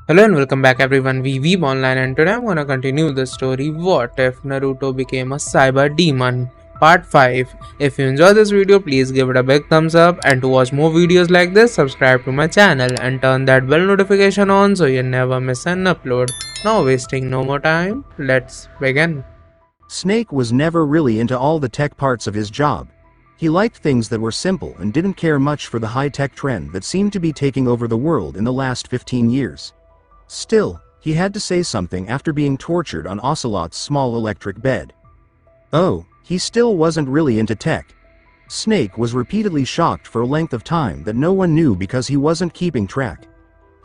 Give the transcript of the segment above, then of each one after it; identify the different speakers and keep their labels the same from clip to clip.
Speaker 1: Hello and welcome back everyone, we Weeb Online, and today I'm gonna continue the story What If Naruto Became a Cyber Demon? Part 5. If you enjoy this video, please give it a big thumbs up, and to watch more videos like this, subscribe to my channel and turn that bell notification on so you never miss an upload. Now wasting no more time, let's begin.
Speaker 2: Snake was never really into all the tech parts of his job. He liked things that were simple and didn't care much for the high-tech trend that seemed to be taking over the world in the last 15 years. Still, he had to say something after being tortured on Ocelot's small electric bed. Oh, he still wasn't really into tech. Snake was repeatedly shocked for a length of time that no one knew because he wasn't keeping track.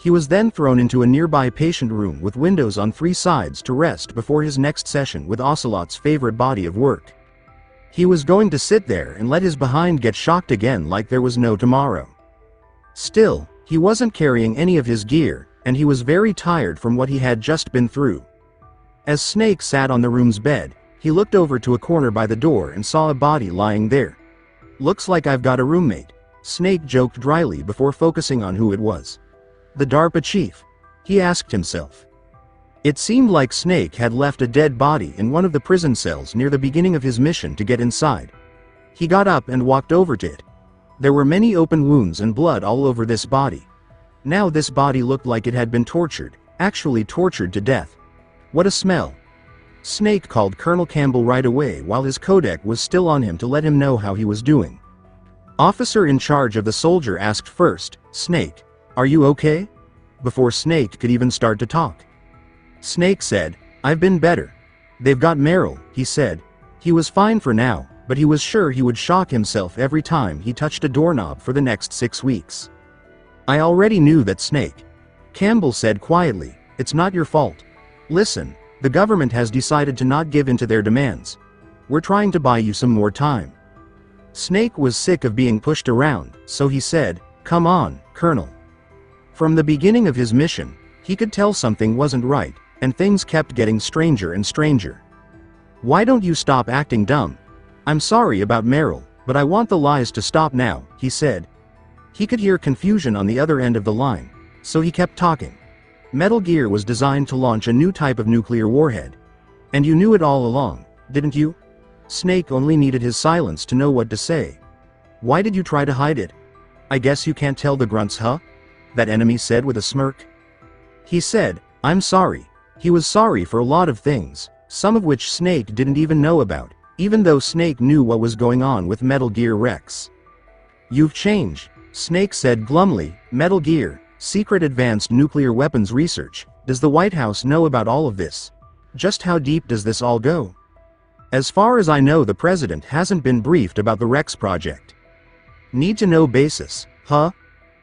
Speaker 2: He was then thrown into a nearby patient room with windows on 3 sides to rest before his next session with Ocelot's favorite body of work. He was going to sit there and let his behind get shocked again like there was no tomorrow. Still, he wasn't carrying any of his gear, and he was very tired from what he had just been through. As Snake sat on the room's bed, he looked over to a corner by the door and saw a body lying there. "Looks like I've got a roommate," Snake joked dryly before focusing on who it was. The DARPA chief, he asked himself. It seemed like Snake had left a dead body in one of the prison cells near the beginning of his mission to get inside. He got up and walked over to it. There were many open wounds and blood all over this body. Now this body looked like it had been tortured, actually tortured to death. What a smell. Snake called Colonel Campbell right away while his codec was still on him to let him know how he was doing. Officer in charge of the soldier asked first, "Snake, are you okay?" Before Snake could even start to talk. Snake said, "I've been better. They've got Meryl," he said. He was fine for now, but he was sure he would shock himself every time he touched a doorknob for the next 6 weeks. "I already knew that, Snake," Campbell said quietly. "It's not your fault. Listen, the government has decided to not give in to their demands. We're trying to buy you some more time." Snake was sick of being pushed around, so he said, "Come on, Colonel." From the beginning of his mission, he could tell something wasn't right, and things kept getting stranger and stranger. "Why don't you stop acting dumb? I'm sorry about Meryl, but I want the lies to stop now," he said. He could hear confusion on the other end of the line, so he kept talking. Metal Gear was designed to launch a new type of nuclear warhead. And you knew it all along, didn't you? Snake only needed his silence to know what to say. "Why did you try to hide it? I guess you can't tell the grunts, huh?" that enemy said with a smirk. He said, "I'm sorry." He was sorry for a lot of things, some of which Snake didn't even know about, even though Snake knew what was going on with Metal Gear Rex. "You've changed," Snake said glumly. "Metal Gear, secret advanced nuclear weapons research. Does the White House know about all of this? Just how deep does this all go?" "As far as I know, the president hasn't been briefed about the Rex project." "Need to know basis, huh?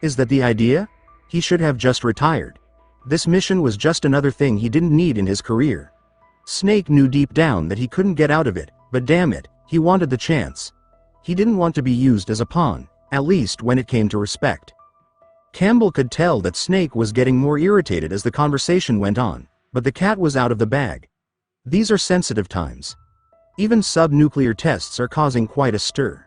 Speaker 2: Is that the idea? He should have just retired. This mission was just another thing he didn't need in his career." Snake knew deep down that he couldn't get out of it, but damn it, he wanted the chance. He didn't want to be used as a pawn, at least when it came to respect. Campbell could tell that Snake was getting more irritated as the conversation went on, but the cat was out of the bag. These are sensitive times. Even sub-nuclear tests are causing quite a stir.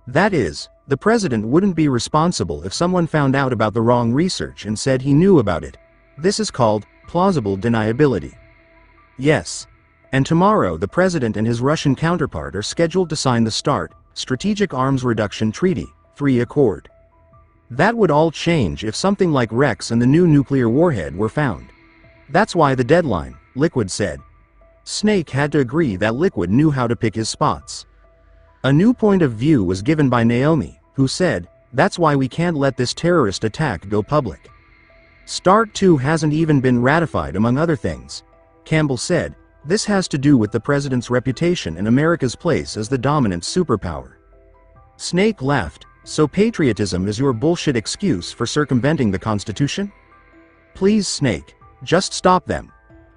Speaker 2: That is, the president wouldn't be responsible if someone found out about the wrong research and said he knew about it. This is called plausible deniability. Yes. And tomorrow the president and his Russian counterpart are scheduled to sign the START, Strategic Arms Reduction Treaty, 3 Accord. That would all change if something like Rex and the new nuclear warhead were found. That's why the deadline, Liquid said. Snake had to agree that Liquid knew how to pick his spots. A new point of view was given by Naomi, who said, "That's why we can't let this terrorist attack go public. START 2 hasn't even been ratified, among other things." Campbell said, "This has to do with the president's reputation and America's place as the dominant superpower." Snake laughed. "So patriotism is your bullshit excuse for circumventing the Constitution? Please, Snake, just stop them."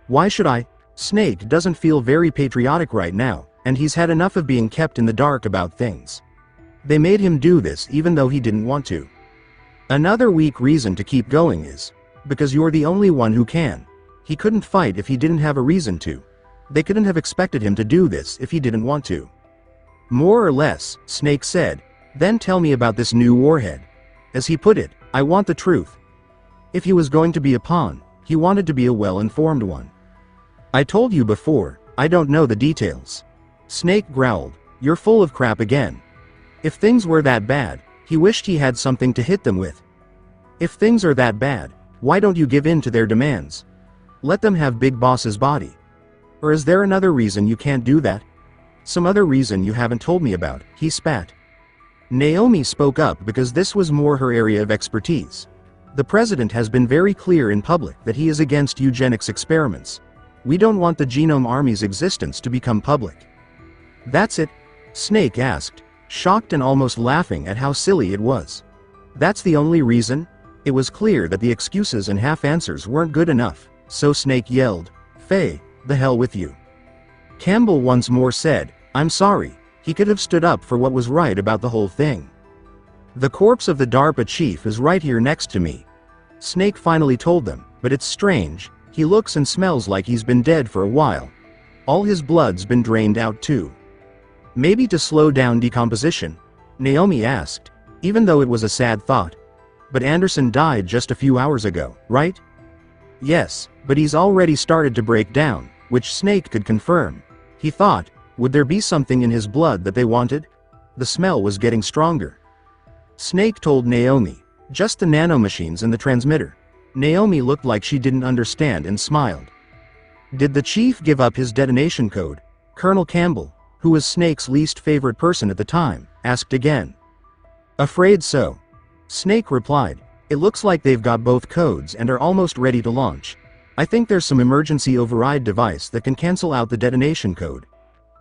Speaker 2: "Why should I?" Snake doesn't feel very patriotic right now, and he's had enough of being kept in the dark about things. They made him do this even though he didn't want to. Another weak reason to keep going is, because you're the only one who can. He couldn't fight if he didn't have a reason to. They couldn't have expected him to do this if he didn't want to. "More or less," Snake said. "Then tell me about this new warhead. As he put it, I want the truth." If he was going to be a pawn, He wanted to be a well-informed one. I told you before, I don't know the details. Snake growled, you're full of crap again. If things were that bad, he wished he had something to hit them with. If things are that bad, why don't you give in to their demands? Let them have Big Boss's body. Or is there another reason you can't do that? Some other reason you haven't told me about, he spat. Naomi spoke up because this was more her area of expertise. The president has been very clear in public that he is against eugenics experiments. We don't want the Genome Army's existence to become public. That's it? Snake asked, shocked and almost laughing at how silly it was. That's the only reason? It was clear that the excuses and half-answers weren't good enough, so Snake yelled, Faye, the hell with you. Campbell once more said, I'm sorry. He could have stood up for what was right about the whole thing. The corpse of the DARPA chief is right here next to me. Snake finally told them, but it's strange, he looks and smells like he's been dead for a while. All his blood's been drained out too. Maybe to slow down decomposition? Naomi asked, even though it was a sad thought. But Anderson died just a few hours ago, right? Yes, but he's already started to break down, which Snake could confirm. He thought, would there be something in his blood that they wanted? The smell was getting stronger. Snake told Naomi, just the nanomachines and the transmitter. Naomi looked like she didn't understand and smiled. Did the chief give up his detonation code? Colonel Campbell, who was Snake's least favorite person at the time, asked again. Afraid so. Snake replied, it looks like they've got both codes and are almost ready to launch. I think there's some emergency override device that can cancel out the detonation code.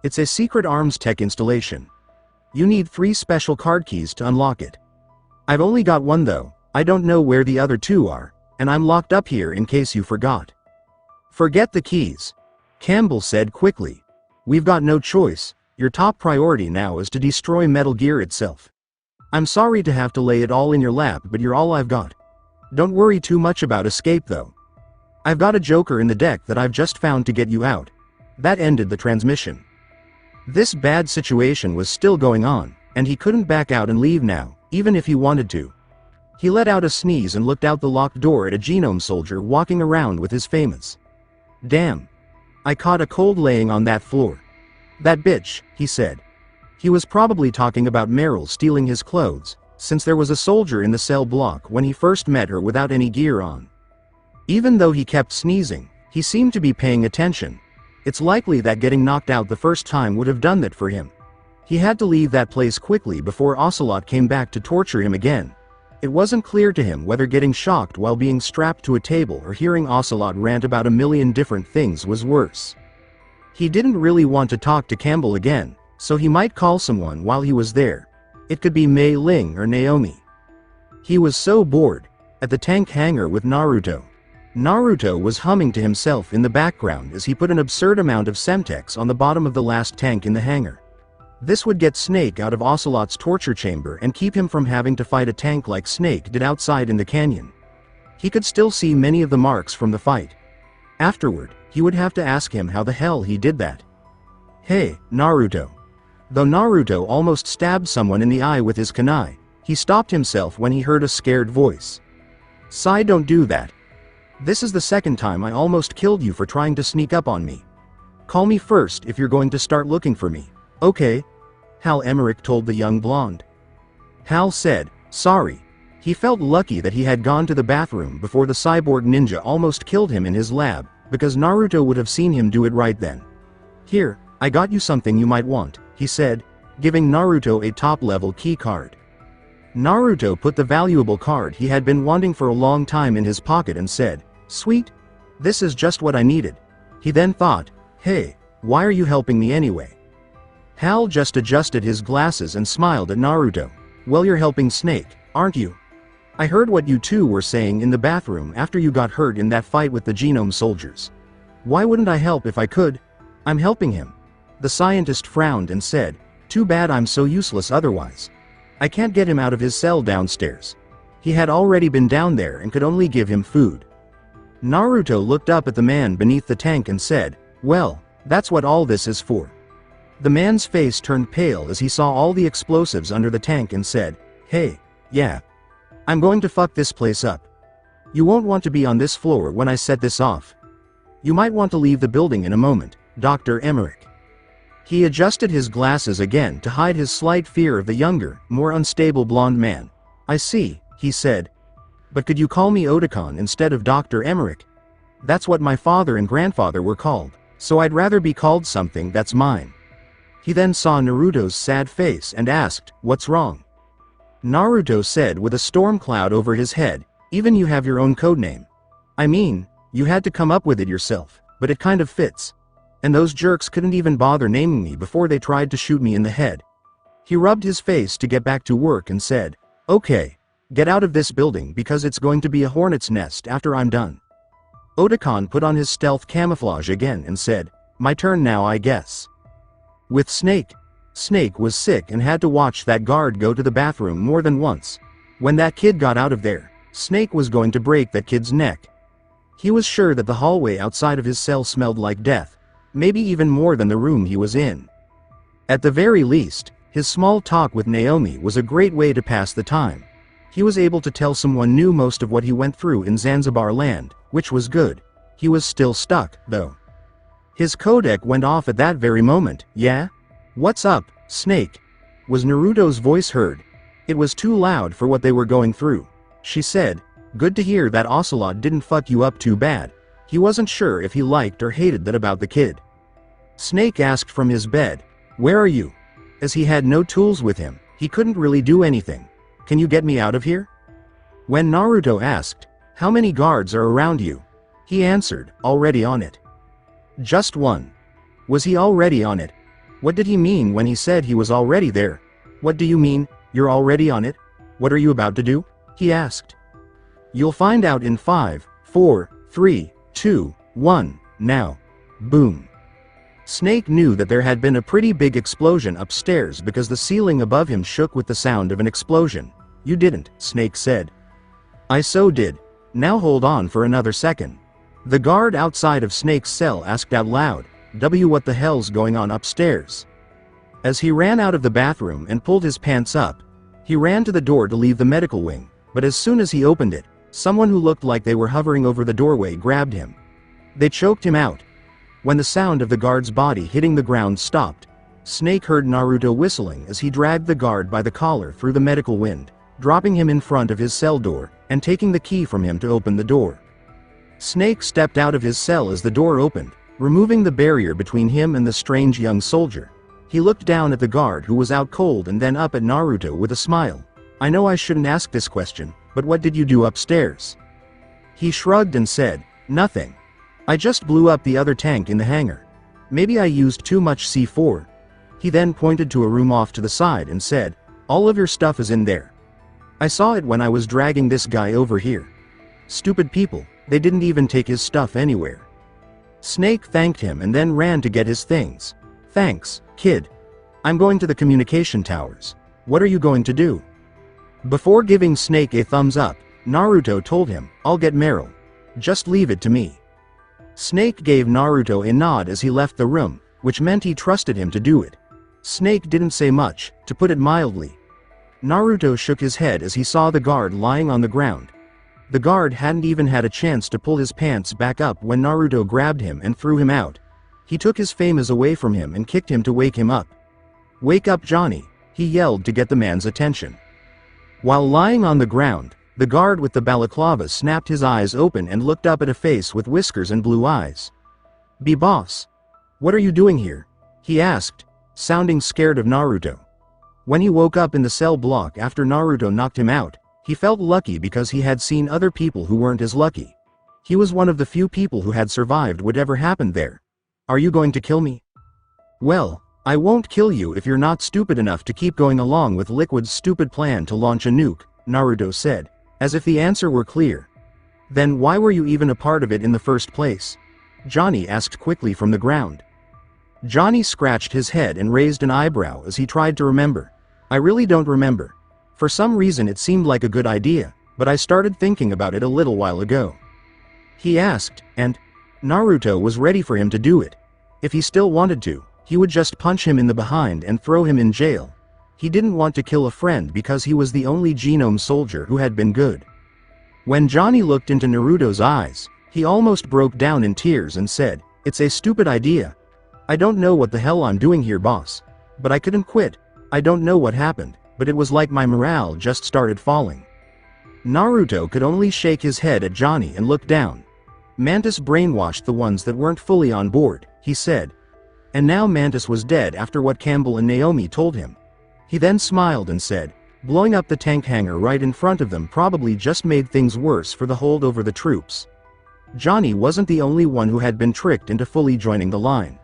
Speaker 2: It's a secret arms tech installation. You need 3 special card keys to unlock it. I've only got one though, I don't know where the other 2 are, and I'm locked up here in case you forgot. Forget the keys. Campbell said quickly. We've got no choice, your top priority now is to destroy Metal Gear itself. I'm sorry to have to lay it all in your lap, but you're all I've got. Don't worry too much about escape though. I've got a joker in the deck that I've just found to get you out. That ended the transmission. This bad situation was still going on, and he couldn't back out and leave now, even if he wanted to. He let out a sneeze and looked out the locked door at a genome soldier walking around with his famous. Damn. I caught a cold laying on that floor. That bitch, he said. He was probably talking about Meryl stealing his clothes, since there was a soldier in the cell block when he first met her without any gear on. Even though he kept sneezing, he seemed to be paying attention. It's likely that getting knocked out the first time would have done that for him. He had to leave that place quickly before Ocelot came back to torture him again. It wasn't clear to him whether getting shocked while being strapped to a table or hearing Ocelot rant about a million different things was worse. He didn't really want to talk to Campbell again, so he might call someone while he was there. It could be Mei Ling or Naomi. He was so bored. At the tank hangar with Naruto. Naruto was humming to himself in the background as he put an absurd amount of Semtex on the bottom of the last tank in the hangar. This would get Snake out of Ocelot's torture chamber and keep him from having to fight a tank like Snake did outside in the canyon. He could still see many of the marks from the fight. Afterward, he would have to ask him how the hell he did that. Hey, Naruto. Though Naruto almost stabbed someone in the eye with his kunai, he stopped himself when he heard a scared voice. Sai, don't do that. This is the second time I almost killed you for trying to sneak up on me. Call me first if you're going to start looking for me. Okay. Hal Emmerich told the young blonde. Hal said, sorry. He felt lucky that he had gone to the bathroom before the cyborg ninja almost killed him in his lab, because Naruto would have seen him do it right then. Here, I got you something you might want, he said, giving Naruto a top-level key card. Naruto put the valuable card he had been wanting for a long time in his pocket and said, sweet. This is just what I needed. He then thought, hey, why are you helping me anyway? Hal just adjusted his glasses and smiled at Naruto. Well, you're helping Snake, aren't you? I heard what you two were saying in the bathroom after you got hurt in that fight with the genome soldiers. Why wouldn't I help if I could? I'm helping him. The scientist frowned and said, too bad I'm so useless otherwise. I can't get him out of his cell downstairs. He had already been down there and could only give him food. Naruto looked up at the man beneath the tank and said, well, that's what all this is for. The man's face turned pale as he saw all the explosives under the tank and said, hey, yeah. I'm going to fuck this place up. You won't want to be on this floor when I set this off. You might want to leave the building in a moment, Dr. Emmerich. He adjusted his glasses again to hide his slight fear of the younger, more unstable blonde man. I see, he said. But could you call me Otakon instead of Dr. Emmerich? That's what my father and grandfather were called, so I'd rather be called something that's mine. He then saw Naruto's sad face and asked, what's wrong? Naruto said with a storm cloud over his head, even you have your own codename. I mean, you had to come up with it yourself, but it kind of fits. And those jerks couldn't even bother naming me before they tried to shoot me in the head. He rubbed his face to get back to work and said, okay, get out of this building because it's going to be a hornet's nest after I'm done. Otakon put on his stealth camouflage again and said, my turn now I guess. With Snake. Snake was sick and had to watch that guard go to the bathroom more than once. When that kid got out of there, Snake was going to break that kid's neck. He was sure that the hallway outside of his cell smelled like death, maybe even more than the room he was in. At the very least, his small talk with Naomi was a great way to pass the time. He was able to tell someone new most of what he went through in Zanzibar land, which was good. He was still stuck, though. His codec went off at that very moment. Yeah? What's up, Snake? Was Naruto's voice heard? It was too loud for what they were going through. She said, good to hear that Ocelot didn't fuck you up too bad. He wasn't sure if he liked or hated that about the kid. Snake asked from his bed, where are you? As he had no tools with him, he couldn't really do anything. Can you get me out of here? When Naruto asked, how many guards are around you? He answered, already on it. Just one. Was he already on it? What did he mean when he said he was already there? What do you mean, you're already on it? What are you about to do? He asked. You'll find out in 5, 4, 3, 2, 1, now. Boom. Snake knew that there had been a pretty big explosion upstairs because the ceiling above him shook with the sound of an explosion. You didn't, Snake said. I so did. Now hold on for another second. The guard outside of Snake's cell asked out loud, what the hell's going on upstairs? As he ran out of the bathroom and pulled his pants up, he ran to the door to leave the medical wing, but as soon as he opened it, someone who looked like they were hovering over the doorway grabbed him. They choked him out. When the sound of the guard's body hitting the ground stopped, Snake heard Naruto whistling as he dragged the guard by the collar through the medical wind, dropping him in front of his cell door, and taking the key from him to open the door. Snake stepped out of his cell as the door opened, removing the barrier between him and the strange young soldier. He looked down at the guard who was out cold and then up at Naruto with a smile. I know I shouldn't ask this question, but what did you do upstairs? He shrugged and said, nothing. I just blew up the other tank in the hangar. Maybe I used too much C4. He then pointed to a room off to the side and said, all of your stuff is in there. I saw it when I was dragging this guy over here. Stupid people, they didn't even take his stuff anywhere. Snake thanked him and then ran to get his things. Thanks, kid. I'm going to the communication towers. What are you going to do? Before giving Snake a thumbs up, Naruto told him, I'll get Meryl. Just leave it to me. Snake gave Naruto a nod as he left the room, which meant he trusted him to do it. Snake didn't say much, to put it mildly. Naruto shook his head as he saw the guard lying on the ground. The guard hadn't even had a chance to pull his pants back up when Naruto grabbed him and threw him out. He took his famous away from him and kicked him to wake him up. Wake up, Johnny, he yelled to get the man's attention. While lying on the ground, the guard with the balaclava snapped his eyes open and looked up at a face with whiskers and blue eyes. Be boss. What are you doing here? He asked, sounding scared of Naruto. When he woke up in the cell block after Naruto knocked him out, he felt lucky because he had seen other people who weren't as lucky. He was one of the few people who had survived whatever happened there. Are you going to kill me? Well, I won't kill you if you're not stupid enough to keep going along with Liquid's stupid plan to launch a nuke, Naruto said, as if the answer were clear. Then why were you even a part of it in the first place? Johnny asked quickly from the ground. Johnny scratched his head and raised an eyebrow as he tried to remember. I really don't remember. For some reason it seemed like a good idea, but I started thinking about it a little while ago. He asked, and Naruto was ready for him to do it. If he still wanted to, he would just punch him in the behind and throw him in jail. He didn't want to kill a friend because he was the only genome soldier who had been good. When Johnny looked into Naruto's eyes, he almost broke down in tears and said, "It's a stupid idea. I don't know what the hell I'm doing here, boss. But I couldn't quit. I don't know what happened, but it was like my morale just started falling." Naruto could only shake his head at Johnny and look down. "Mantis brainwashed the ones that weren't fully on board," he said. And now Mantis was dead after what Campbell and Naomi told him. He then smiled and said, "Blowing up the tank hangar right in front of them probably just made things worse for the hold over the troops." Johnny wasn't the only one who had been tricked into fully joining the line.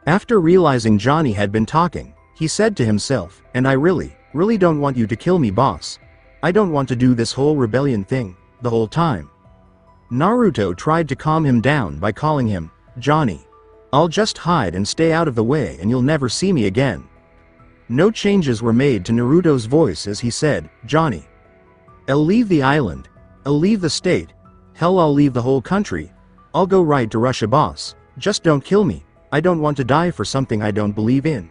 Speaker 2: After realizing Johnny had been talking, he said to himself, "And I really don't want you to kill me, boss. I don't want to do this whole rebellion thing, the whole time." Naruto tried to calm him down by calling him, "Johnny. I'll just hide and stay out of the way and you'll never see me again." No changes were made to Naruto's voice as he said, "Johnny. I'll leave the island. I'll leave the state. Hell, I'll leave the whole country. I'll go right to Russia, boss. Just don't kill me. I don't want to die for something I don't believe in."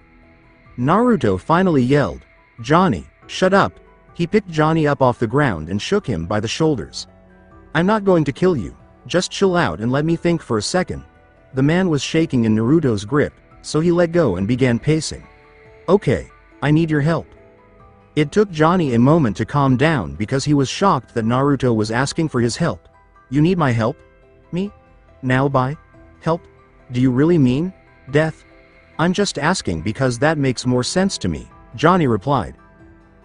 Speaker 2: Naruto finally yelled, "Johnny, shut up." He picked Johnny up off the ground and shook him by the shoulders. "I'm not going to kill you. Just chill out and let me think for a second." The man was shaking in Naruto's grip, so he let go and began pacing. "Okay, I need your help." It took Johnny a moment to calm down because he was shocked that Naruto was asking for his help. "You need my help? Me? Now by help? Do you really mean death?" "I'm just asking because that makes more sense to me," Johnny replied.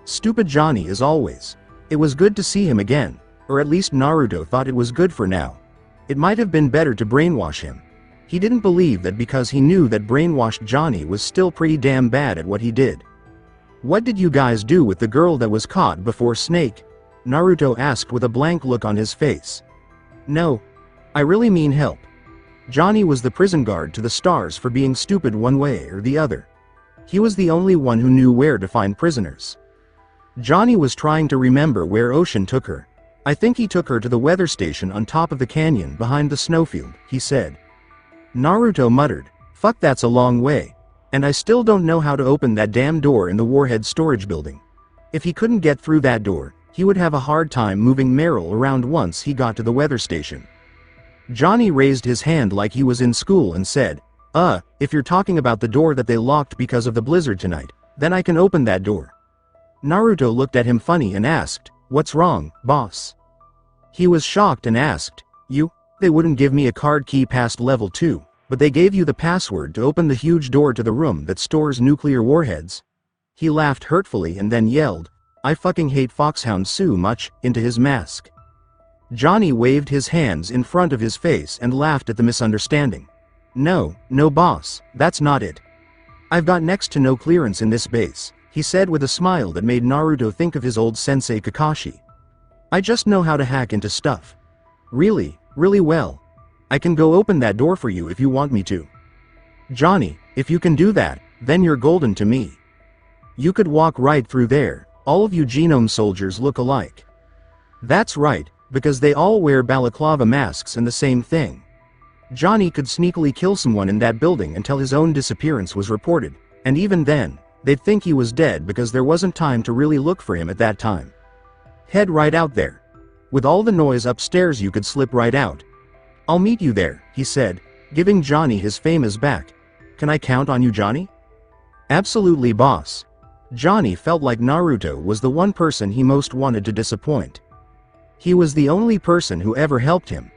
Speaker 2: Stupid Johnny as always. It was good to see him again, or at least Naruto thought it was good for now. It might have been better to brainwash him. He didn't believe that because he knew that brainwashed Johnny was still pretty damn bad at what he did. "What did you guys do with the girl that was caught before Snake?" Naruto asked with a blank look on his face. "No. I really mean help." Johnny was the prison guard to the stars for being stupid one way or the other. He was the only one who knew where to find prisoners. Johnny was trying to remember where Ocean took her. "I think he took her to the weather station on top of the canyon behind the snowfield," he said. Naruto muttered, "Fuck, that's a long way. And I still don't know how to open that damn door in the warhead storage building." If he couldn't get through that door, he would have a hard time moving Meryl around once he got to the weather station. Johnny raised his hand like he was in school and said, If you're talking about the door that they locked because of the blizzard tonight, then I can open that door." Naruto looked at him funny and asked, "What's wrong, boss?" He was shocked and asked, They wouldn't give me a card key past level 2, but they gave you the password to open the huge door to the room that stores nuclear warheads." He laughed hurtfully and then yelled, "I fucking hate Foxhound so much," into his mask. Johnny waved his hands in front of his face and laughed at the misunderstanding. No, boss, that's not it. I've got next to no clearance in this base," he said with a smile that made Naruto think of his old sensei Kakashi. "I just know how to hack into stuff. Really well. I can go open that door for you if you want me to." "Johnny, if you can do that, then you're golden to me. You could walk right through there. All of you genome soldiers look alike." "That's right, because they all wear balaclava masks and the same thing." Johnny could sneakily kill someone in that building until his own disappearance was reported, and even then, they'd think he was dead because there wasn't time to really look for him at that time. "Head right out there. With all the noise upstairs you could slip right out. I'll meet you there," he said, giving Johnny his famous back. "Can I count on you, Johnny?" "Absolutely, boss." Johnny felt like Naruto was the one person he most wanted to disappoint. He was the only person who ever helped him.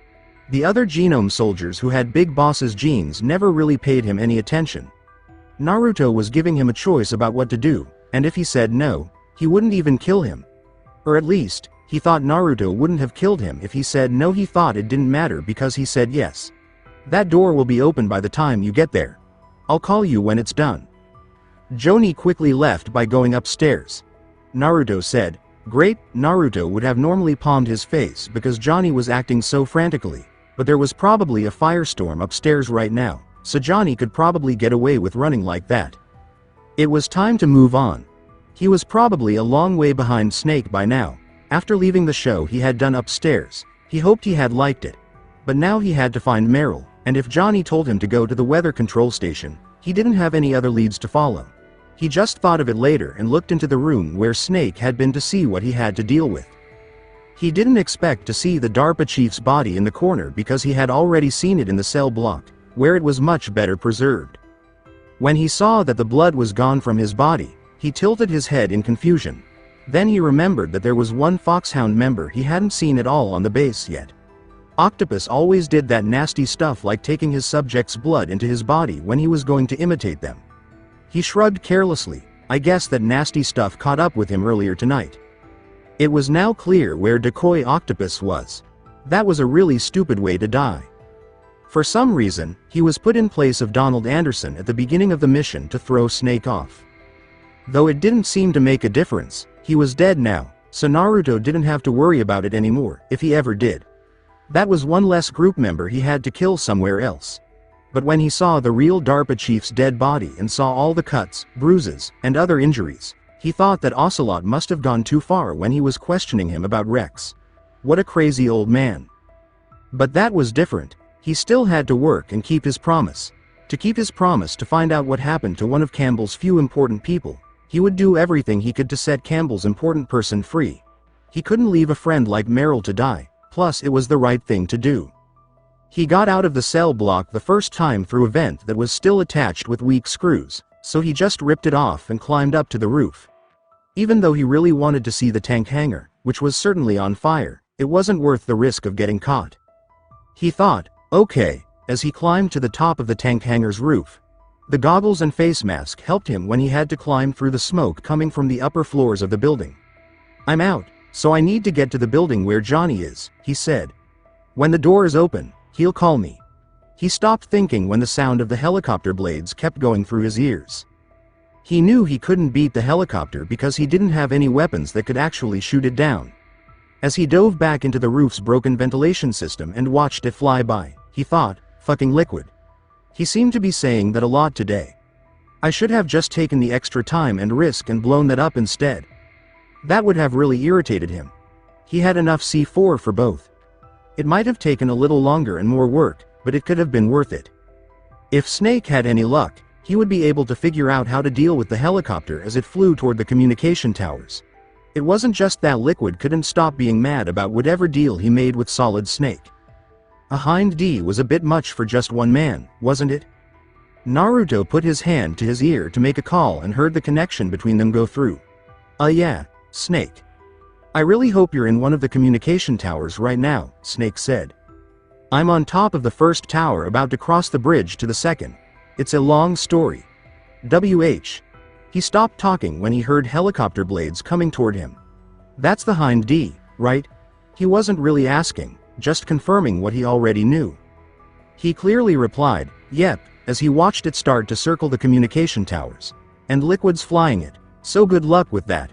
Speaker 2: The other genome soldiers who had Big Boss's genes never really paid him any attention. Naruto was giving him a choice about what to do, and if he said no, he wouldn't even kill him. Or at least, he thought Naruto wouldn't have killed him if he said no. He thought it didn't matter because he said yes. "That door will be open by the time you get there. I'll call you when it's done." Johnny quickly left by going upstairs. Naruto said, "Great." Naruto would have normally palmed his face because Johnny was acting so frantically, but there was probably a firestorm upstairs right now, so Johnny could probably get away with running like that. It was time to move on. He was probably a long way behind Snake by now. After leaving the show he had done upstairs, he hoped he had liked it. But now he had to find Meryl, and if Johnny told him to go to the weather control station, he didn't have any other leads to follow. He just thought of it later and looked into the room where Snake had been to see what he had to deal with. He didn't expect to see the DARPA chief's body in the corner because he had already seen it in the cell block, where it was much better preserved. When he saw that the blood was gone from his body, he tilted his head in confusion. Then he remembered that there was one Foxhound member he hadn't seen at all on the base yet. Octopus always did that nasty stuff like taking his subject's blood into his body when he was going to imitate them. He shrugged carelessly. I guess that nasty stuff caught up with him earlier tonight. It was now clear where Decoy Octopus was. That was a really stupid way to die. For some reason, he was put in place of Donald Anderson at the beginning of the mission to throw Snake off. Though it didn't seem to make a difference, he was dead now, so Naruto didn't have to worry about it anymore, if he ever did. That was one less group member he had to kill somewhere else. But when he saw the real DARPA chief's dead body and saw all the cuts, bruises, and other injuries, he thought that Ocelot must have gone too far when he was questioning him about Rex. What a crazy old man. But that was different. He still had to work and keep his promise. To keep his promise to find out what happened to one of Campbell's few important people, he would do everything he could to set Campbell's important person free. He couldn't leave a friend like Meryl to die, plus it was the right thing to do. He got out of the cell block the first time through a vent that was still attached with weak screws, so he just ripped it off and climbed up to the roof. Even though he really wanted to see the tank hangar, which was certainly on fire, it wasn't worth the risk of getting caught. He thought, okay, as he climbed to the top of the tank hangar's roof. The goggles and face mask helped him when he had to climb through the smoke coming from the upper floors of the building. I'm out, so I need to get to the building where Johnny is, he said. When the door is open, he'll call me. He stopped thinking when the sound of the helicopter blades kept going through his ears. He knew he couldn't beat the helicopter because he didn't have any weapons that could actually shoot it down. As he dove back into the roof's broken ventilation system and watched it fly by, he thought, fucking liquid. He seemed to be saying that a lot today. I should have just taken the extra time and risk and blown that up instead. That would have really irritated him. He had enough C4 for both. It might have taken a little longer and more work, but it could have been worth it. If Snake had any luck, he would be able to figure out how to deal with the helicopter as it flew toward the communication towers. It wasn't just that Liquid couldn't stop being mad about whatever deal he made with Solid Snake. A Hind D was a bit much for just one man, wasn't it? Naruto put his hand to his ear to make a call and heard the connection between them go through. Yeah, Snake. I really hope you're in one of the communication towers right now, Snake said. I'm on top of the first tower about to cross the bridge to the second. It's a long story. WH. He stopped talking when he heard helicopter blades coming toward him. That's the Hind D, right? He wasn't really asking, just confirming what he already knew. He clearly replied, yep, as he watched it start to circle the communication towers. And Liquid's flying it, so good luck with that.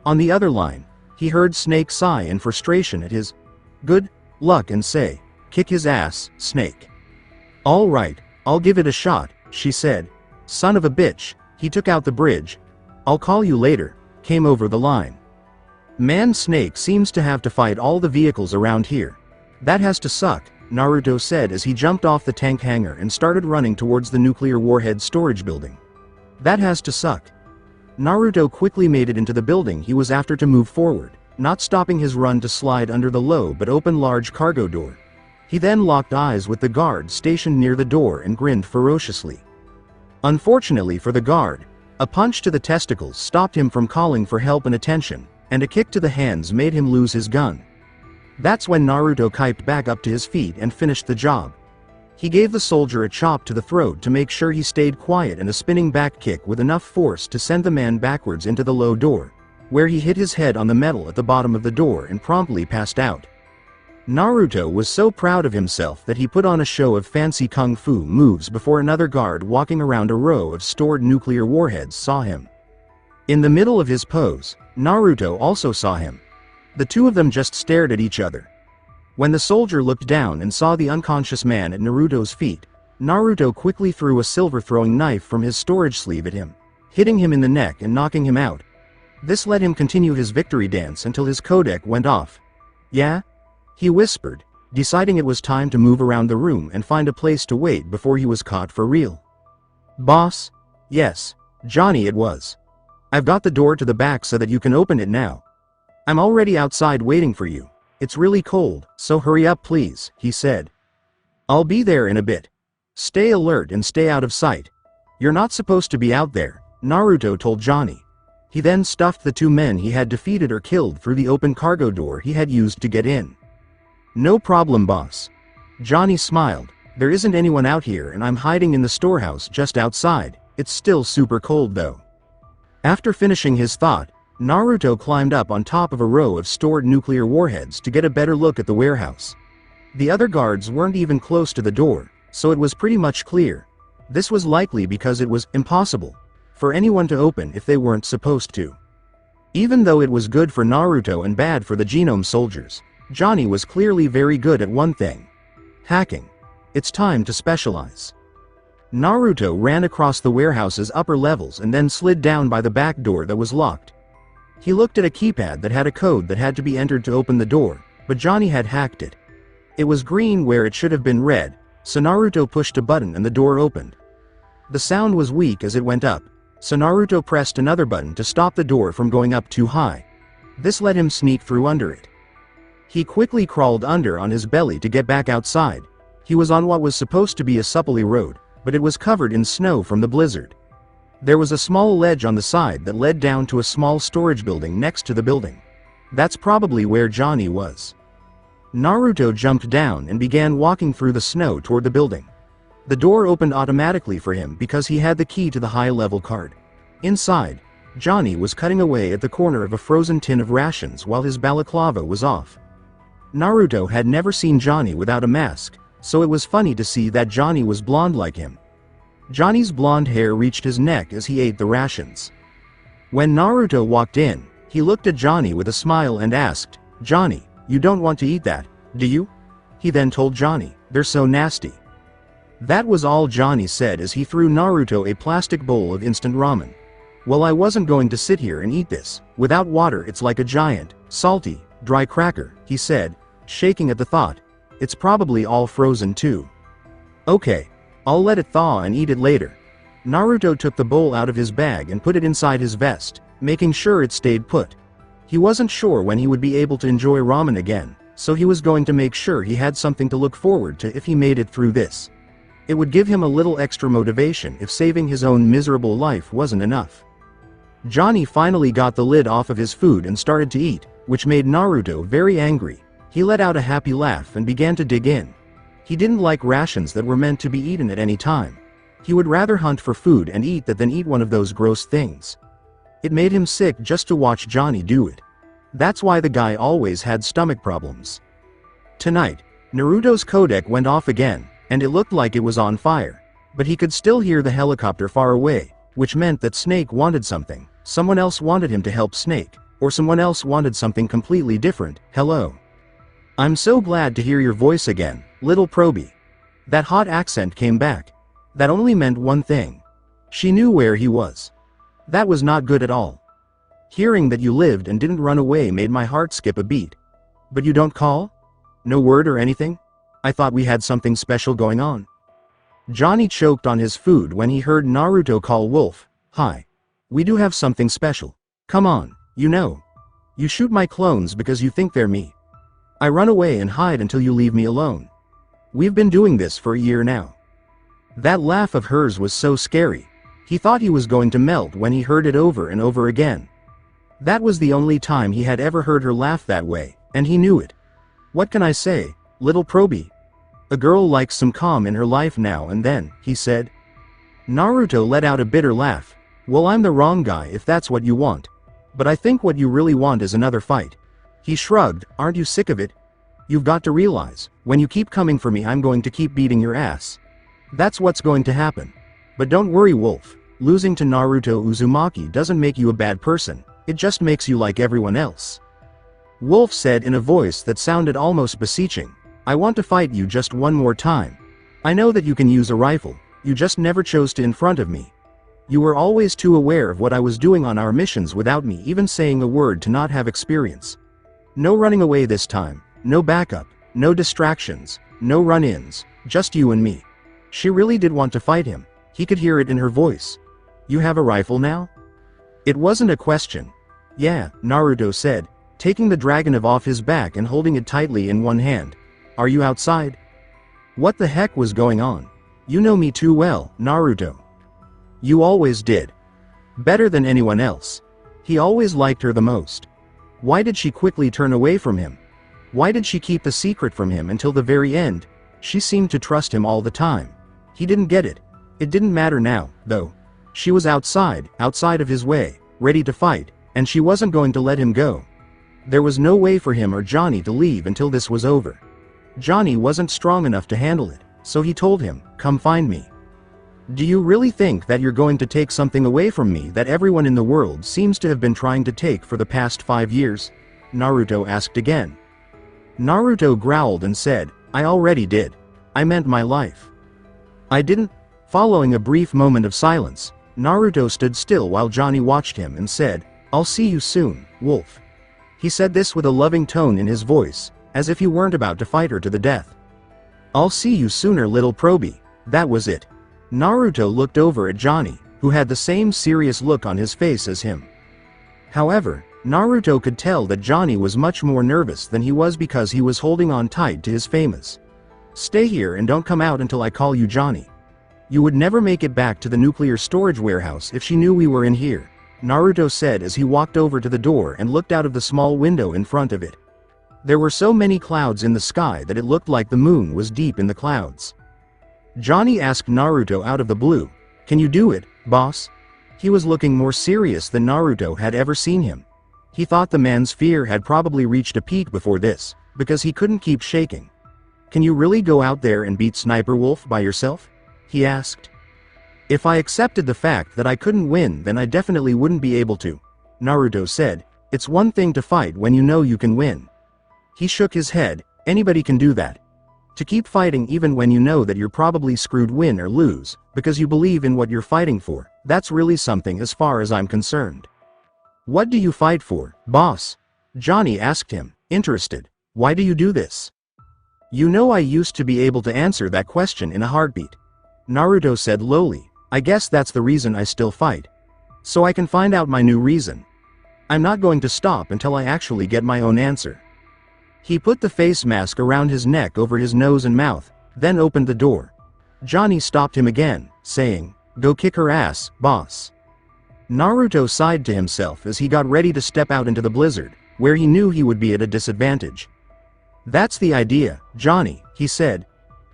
Speaker 2: On the other line, he heard Snake sigh in frustration at his good luck and say, kick his ass, Snake. All right, I'll give it a shot, she said. Son of a bitch, he took out the bridge. I'll call you later, came over the line. Man, Snake seems to have to fight all the vehicles around here. That has to suck, Naruto said as he jumped off the tank hangar and started running towards the nuclear warhead storage building. That has to suck. Naruto quickly made it into the building he was after to move forward, not stopping his run to slide under the low but open large cargo door. He then locked eyes with the guard stationed near the door and grinned ferociously. Unfortunately for the guard, a punch to the testicles stopped him from calling for help and attention, and a kick to the hands made him lose his gun. That's when Naruto kiped back up to his feet and finished the job. He gave the soldier a chop to the throat to make sure he stayed quiet and a spinning back kick with enough force to send the man backwards into the low door, where he hit his head on the metal at the bottom of the door and promptly passed out. Naruto was so proud of himself that he put on a show of fancy kung fu moves before another guard walking around a row of stored nuclear warheads saw him. In the middle of his pose, Naruto also saw him. The two of them just stared at each other. When the soldier looked down and saw the unconscious man at Naruto's feet, Naruto quickly threw a silver throwing knife from his storage sleeve at him, hitting him in the neck and knocking him out. This let him continue his victory dance until his codec went off. Yeah? He whispered, deciding it was time to move around the room and find a place to wait before he was caught for real. Boss? Yes, Johnny it was. I've got the door to the back so that you can open it now. I'm already outside waiting for you, It's really cold, so hurry up please, he said. I'll be there in a bit. Stay alert and stay out of sight. You're not supposed to be out there, Naruto told Johnny. He then stuffed the 2 men he had defeated or killed through the open cargo door he had used to get in. No problem, boss. Johnny smiled. There isn't anyone out here and I'm hiding in the storehouse just outside. It's still super cold though. After finishing his thought, Naruto climbed up on top of a row of stored nuclear warheads to get a better look at the warehouse. The other guards weren't even close to the door, so it was pretty much clear. This was likely because it was impossible for anyone to open if they weren't supposed to. Even though it was good for Naruto and bad for the genome soldiers, Johnny was clearly very good at one thing: hacking. It's time to specialize. Naruto ran across the warehouse's upper levels and then slid down by the back door that was locked. He looked at a keypad that had a code that had to be entered to open the door, but Johnny had hacked it. It was green where it should have been red, so Naruto pushed a button and the door opened. The sound was weak as it went up, so Naruto pressed another button to stop the door from going up too high. This let him sneak through under it. He quickly crawled under on his belly to get back outside. He was on what was supposed to be a supple road, but it was covered in snow from the blizzard. There was a small ledge on the side that led down to a small storage building next to the building. That's probably where Johnny was. Naruto jumped down and began walking through the snow toward the building. The door opened automatically for him because he had the key to the high-level card. Inside, Johnny was cutting away at the corner of a frozen tin of rations while his balaclava was off. Naruto had never seen Johnny without a mask, so it was funny to see that Johnny was blonde like him. Johnny's blonde hair reached his neck as he ate the rations. When Naruto walked in, he looked at Johnny with a smile and asked, "Johnny, you don't want to eat that, do you?" He then told Johnny, "They're so nasty." That was all Johnny said as he threw Naruto a plastic bowl of instant ramen. "Well, I wasn't going to sit here and eat this. Without water it's like a giant, salty, dry cracker," he said, shaking at the thought. "It's probably all frozen too. Okay, I'll let it thaw and eat it later." Naruto took the bowl out of his bag and put it inside his vest, making sure it stayed put. He wasn't sure when he would be able to enjoy ramen again, so he was going to make sure he had something to look forward to if he made it through this. It would give him a little extra motivation if saving his own miserable life wasn't enough. Johnny finally got the lid off of his food and started to eat, which made Naruto very angry. He let out a happy laugh and began to dig in. He didn't like rations that were meant to be eaten at any time. He would rather hunt for food and eat that than eat one of those gross things. It made him sick just to watch Johnny do it. That's why the guy always had stomach problems. Tonight, Naruto's codec went off again, and it looked like it was on fire. But he could still hear the helicopter far away, which meant that Snake wanted something. Someone else wanted him to help Snake, or someone else wanted something completely different. "Hello. I'm so glad to hear your voice again, little Proby." That hot accent came back. That only meant one thing. She knew where he was. That was not good at all. "Hearing that you lived and didn't run away made my heart skip a beat. But you don't call? No word or anything? I thought we had something special going on." Johnny choked on his food when he heard Naruto call Wolf. "Hi. We do have something special. Come on, you know. You shoot my clones because you think they're me. I run away and hide until you leave me alone. We've been doing this for a year now." That laugh of hers was so scary. He thought he was going to melt when he heard it over and over again. That was the only time he had ever heard her laugh that way, and he knew it. "What can I say, little Proby? A girl likes some calm in her life now and then," he said. Naruto let out a bitter laugh. "Well, I'm the wrong guy if that's what you want. But I think what you really want is another fight." He shrugged. "Aren't you sick of it? You've got to realize, when you keep coming for me I'm going to keep beating your ass. That's what's going to happen. But don't worry, Wolf. Losing to Naruto Uzumaki doesn't make you a bad person, it just makes you like everyone else." Wolf said in a voice that sounded almost beseeching. "I want to fight you just one more time. I know that you can use a rifle, you just never chose to in front of me. You were always too aware of what I was doing on our missions without me even saying a word to not have experience. No running away this time, no backup, no distractions, no run-ins, just you and me." She really did want to fight him. He could hear it in her voice. "You have a rifle now?" It wasn't a question. "Yeah," Naruto said. taking the dragon off his back and holding it tightly in one hand. "Are you outside?" "What the heck was going on? You know me too well, Naruto. You always did. Better than anyone else. He always liked her the most. Why did she quickly turn away from him? Why did she keep the secret from him until the very end? She seemed to trust him all the time. He didn't get it. It didn't matter now, though. She was outside of his way, ready to fight, and she wasn't going to let him go. There was no way for him or Johnny to leave until this was over. Johnny wasn't strong enough to handle it, so he told him, "Come find me." "Do you really think that you're going to take something away from me that everyone in the world seems to have been trying to take for the past 5 years?" Naruto asked again. Naruto growled and said, "I already did. I meant my life. I didn't." Following a brief moment of silence, Naruto stood still while Johnny watched him and said, "I'll see you soon, Wolf." He said this with a loving tone in his voice, as if he weren't about to fight her to the death. "I'll see you sooner, little Proby." That was it. Naruto looked over at Johnny, who had the same serious look on his face as him. However, Naruto could tell that Johnny was much more nervous than he was because he was holding on tight to his famous "Stay here and don't come out until I call you Johnny. You would never make it back to the nuclear storage warehouse if she knew we were in here," Naruto said as he walked over to the door and looked out of the small window in front of it. There were so many clouds in the sky that it looked like the moon was deep in the clouds. Johnny asked Naruto out of the blue, "Can you do it, boss?" He was looking more serious than Naruto had ever seen him. He thought the man's fear had probably reached a peak before this, because he couldn't keep shaking. "Can you really go out there and beat Sniper Wolf by yourself?" he asked. "If I accepted the fact that I couldn't win, then I definitely wouldn't be able to," Naruto said. "It's one thing to fight when you know you can win." He shook his head. "Anybody can do that. To keep fighting even when you know that you're probably screwed, win or lose, because you believe in what you're fighting for, that's really something as far as I'm concerned." "What do you fight for, boss?" Johnny asked him, interested. "Why do you do this?" "You know, I used to be able to answer that question in a heartbeat," Naruto said lowly. "I guess that's the reason I still fight. So I can find out my new reason. I'm not going to stop until I actually get my own answer." He put the face mask around his neck over his nose and mouth, then opened the door. Johnny stopped him again, saying, "Go kick her ass, boss." Naruto sighed to himself as he got ready to step out into the blizzard, where he knew he would be at a disadvantage. "That's the idea, Johnny," he said.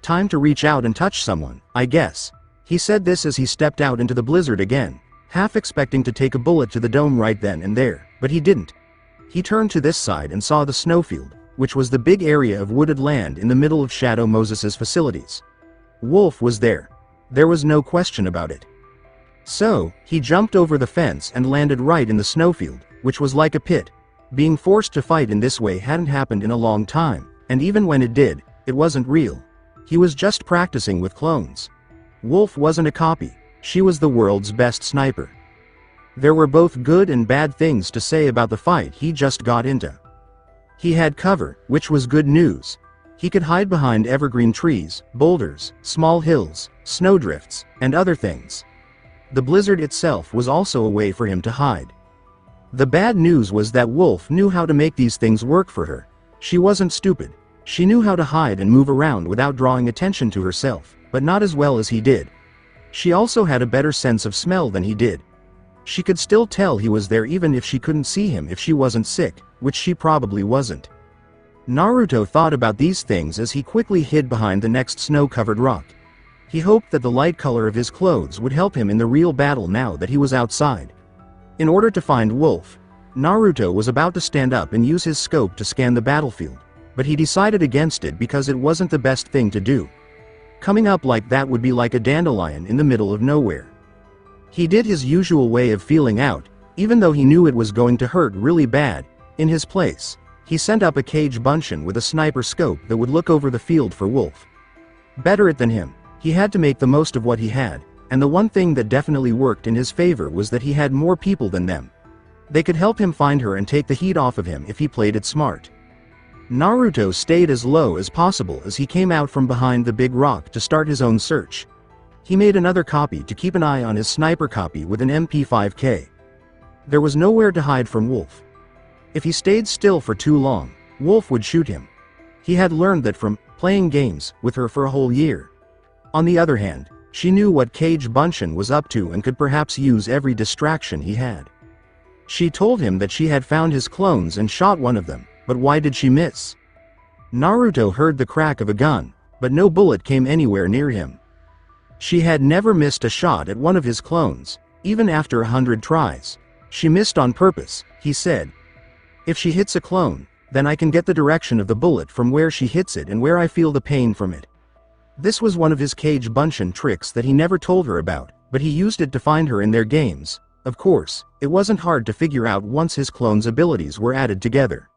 Speaker 2: "Time to reach out and touch someone, I guess." He said this as he stepped out into the blizzard again, half expecting to take a bullet to the dome right then and there, but he didn't. He turned to this side and saw the snowfield, which was the big area of wooded land in the middle of Shadow Moses's facilities. Wolf was there. There was no question about it. So, he jumped over the fence and landed right in the snowfield, which was like a pit. Being forced to fight in this way hadn't happened in a long time, and even when it did, it wasn't real. He was just practicing with clones. Wolf wasn't a copy. She was the world's best sniper. There were both good and bad things to say about the fight he just got into. He had cover, which was good news. He could hide behind evergreen trees, boulders, small hills, snowdrifts, and other things. The blizzard itself was also a way for him to hide. The bad news was that Wolf knew how to make these things work for her. She wasn't stupid. She knew how to hide and move around without drawing attention to herself, but not as well as he did. She also had a better sense of smell than he did. She could still tell he was there even if she couldn't see him if she wasn't sick, which she probably wasn't. Naruto thought about these things as he quickly hid behind the next snow-covered rock. He hoped that the light color of his clothes would help him in the real battle now that he was outside. In order to find Wolf, Naruto was about to stand up and use his scope to scan the battlefield, but he decided against it because it wasn't the best thing to do. Coming up like that would be like a dandelion in the middle of nowhere. He did his usual way of feeling out, even though he knew it was going to hurt really bad. In his place, he sent up a cage bunchen with a sniper scope that would look over the field for Wolf. Better it than him, he had to make the most of what he had, and the one thing that definitely worked in his favor was that he had more people than them. They could help him find her and take the heat off of him if he played it smart. Naruto stayed as low as possible as he came out from behind the big rock to start his own search. He made another copy to keep an eye on his sniper copy with an MP5K. There was nowhere to hide from Wolf. If he stayed still for too long, Wolf would shoot him. He had learned that from playing games with her for a whole year. On the other hand, she knew what Cage Bunshin was up to and could perhaps use every distraction he had. She told him that she had found his clones and shot one of them, but why did she miss? Naruto heard the crack of a gun, but no bullet came anywhere near him. She had never missed a shot at one of his clones, even after 100 tries. She missed on purpose, he said. If she hits a clone, then I can get the direction of the bullet from where she hits it and where I feel the pain from it. This was one of his Cage Bunshin tricks that he never told her about, but he used it to find her in their games. Of course, it wasn't hard to figure out once his clone's abilities were added together.